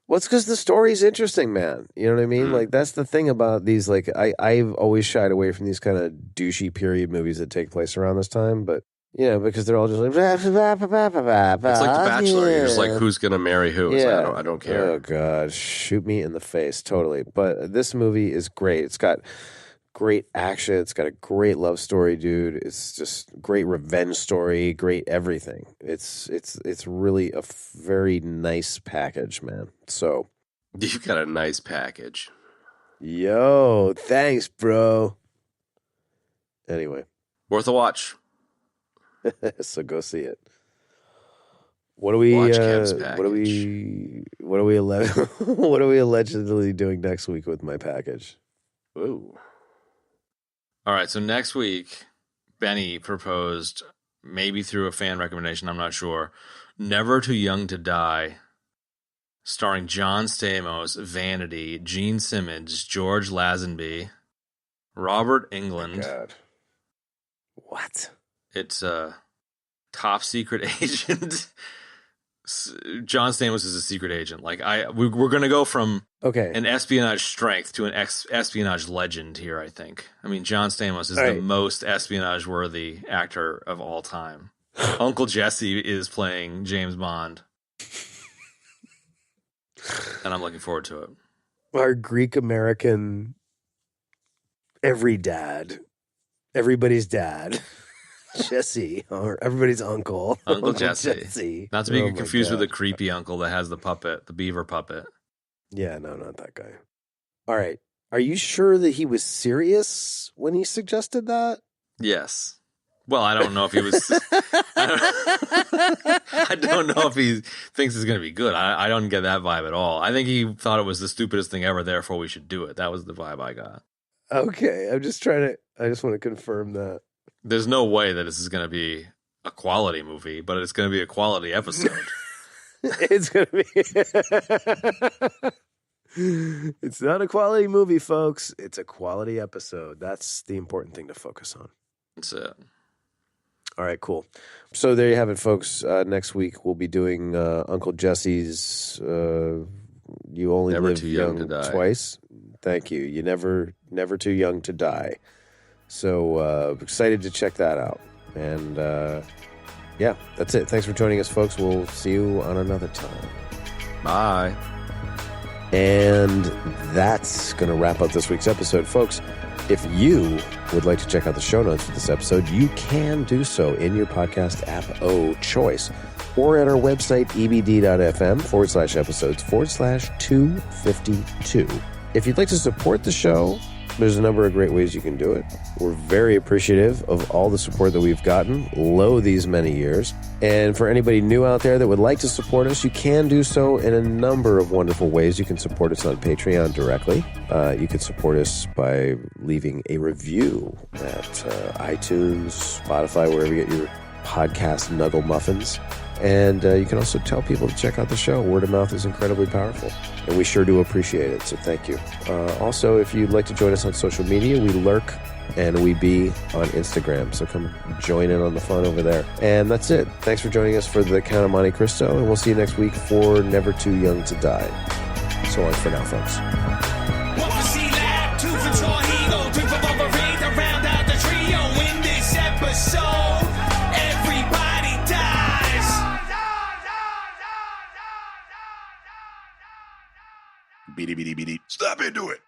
Well, it's because the story's interesting, man. You know what I mean? Like, that's the thing about these, like, I've always shied away from these kind of douchey period movies that take place around this time, but, because they're all just like, It's like The Bachelor. You're just like, who's going to marry who? It's like, I don't care. Oh, God. Shoot me in the face. Totally. But this movie is great. It's got great action. It's got a great love story, dude. It's just great revenge story, great everything. It's really a very nice package, man. So You've got a nice package. yo, thanks, bro. Anyway, Worth a watch. so go see it. What are we? Watch Kev's what are we? What are we? What are we allegedly doing next week with my package? Ooh. All right, so next week, Benny proposed, maybe through a fan recommendation, I'm not sure, Never Too Young to Die, starring John Stamos, Vanity, Gene Simmons, George Lazenby, Robert England. Oh, God. What? It's a top secret agent. John Stamos is a secret agent. Like we're going to go from an espionage strength to an espionage legend here, I think. I mean, John Stamos is the most espionage-worthy actor of all time. Uncle Jesse is playing James Bond. And I'm looking forward to it. Our Greek-American everybody's dad, Jesse, or everybody's uncle. Uncle Jesse. Not to be confused with the creepy uncle that has the puppet, the beaver puppet. Yeah, no, not that guy. All right. Are you sure that he was serious when he suggested that? Yes. Well, I don't know if he was. I don't know if he thinks it's going to be good. I don't get that vibe at all. I think he thought it was the stupidest thing ever, therefore we should do it. That was the vibe I got. Okay. I just want to confirm that. There's no way that this is going to be a quality movie, but it's going to be a quality episode. It's going to be... It's not a quality movie, folks. It's a quality episode. That's the important thing to focus on. That's it. All right, cool. So there you have it, folks. Next week we'll be doing Uncle Jesse's You Only Never Live Too Young to Die. Twice. Thank you. You never too young to die. So excited to check that out. And yeah, that's it. Thanks for joining us, folks. We'll see you on another time. Bye. And that's going to wrap up this week's episode, folks. If you would like to check out the show notes for this episode, you can do so in your podcast app of choice or at our website, ebd.fm/episodes/252. If you'd like to support the show, there's a number of great ways you can do it. We're very appreciative of all the support that we've gotten these many years. And for anybody new out there that would like to support us, you can do so in a number of wonderful ways. You can support us on Patreon directly. You can support us by leaving a review at iTunes, Spotify, wherever you get your podcast nuggle muffins. And you can also tell people to check out the show. Word of mouth is incredibly powerful, and we sure do appreciate it, so thank you. Also, if you'd like to join us on social media, we lurk and we be on Instagram, so come join in on the fun over there. And that's it. Thanks for joining us for the Count of Monte Cristo, and we'll see you next week for Never Too Young to Die. So long for now, folks. One for Sealab, two for Higo, three for Wolverine to round out the trio in this episode. Everybody dies. Beady, beady, beady. Stop into it.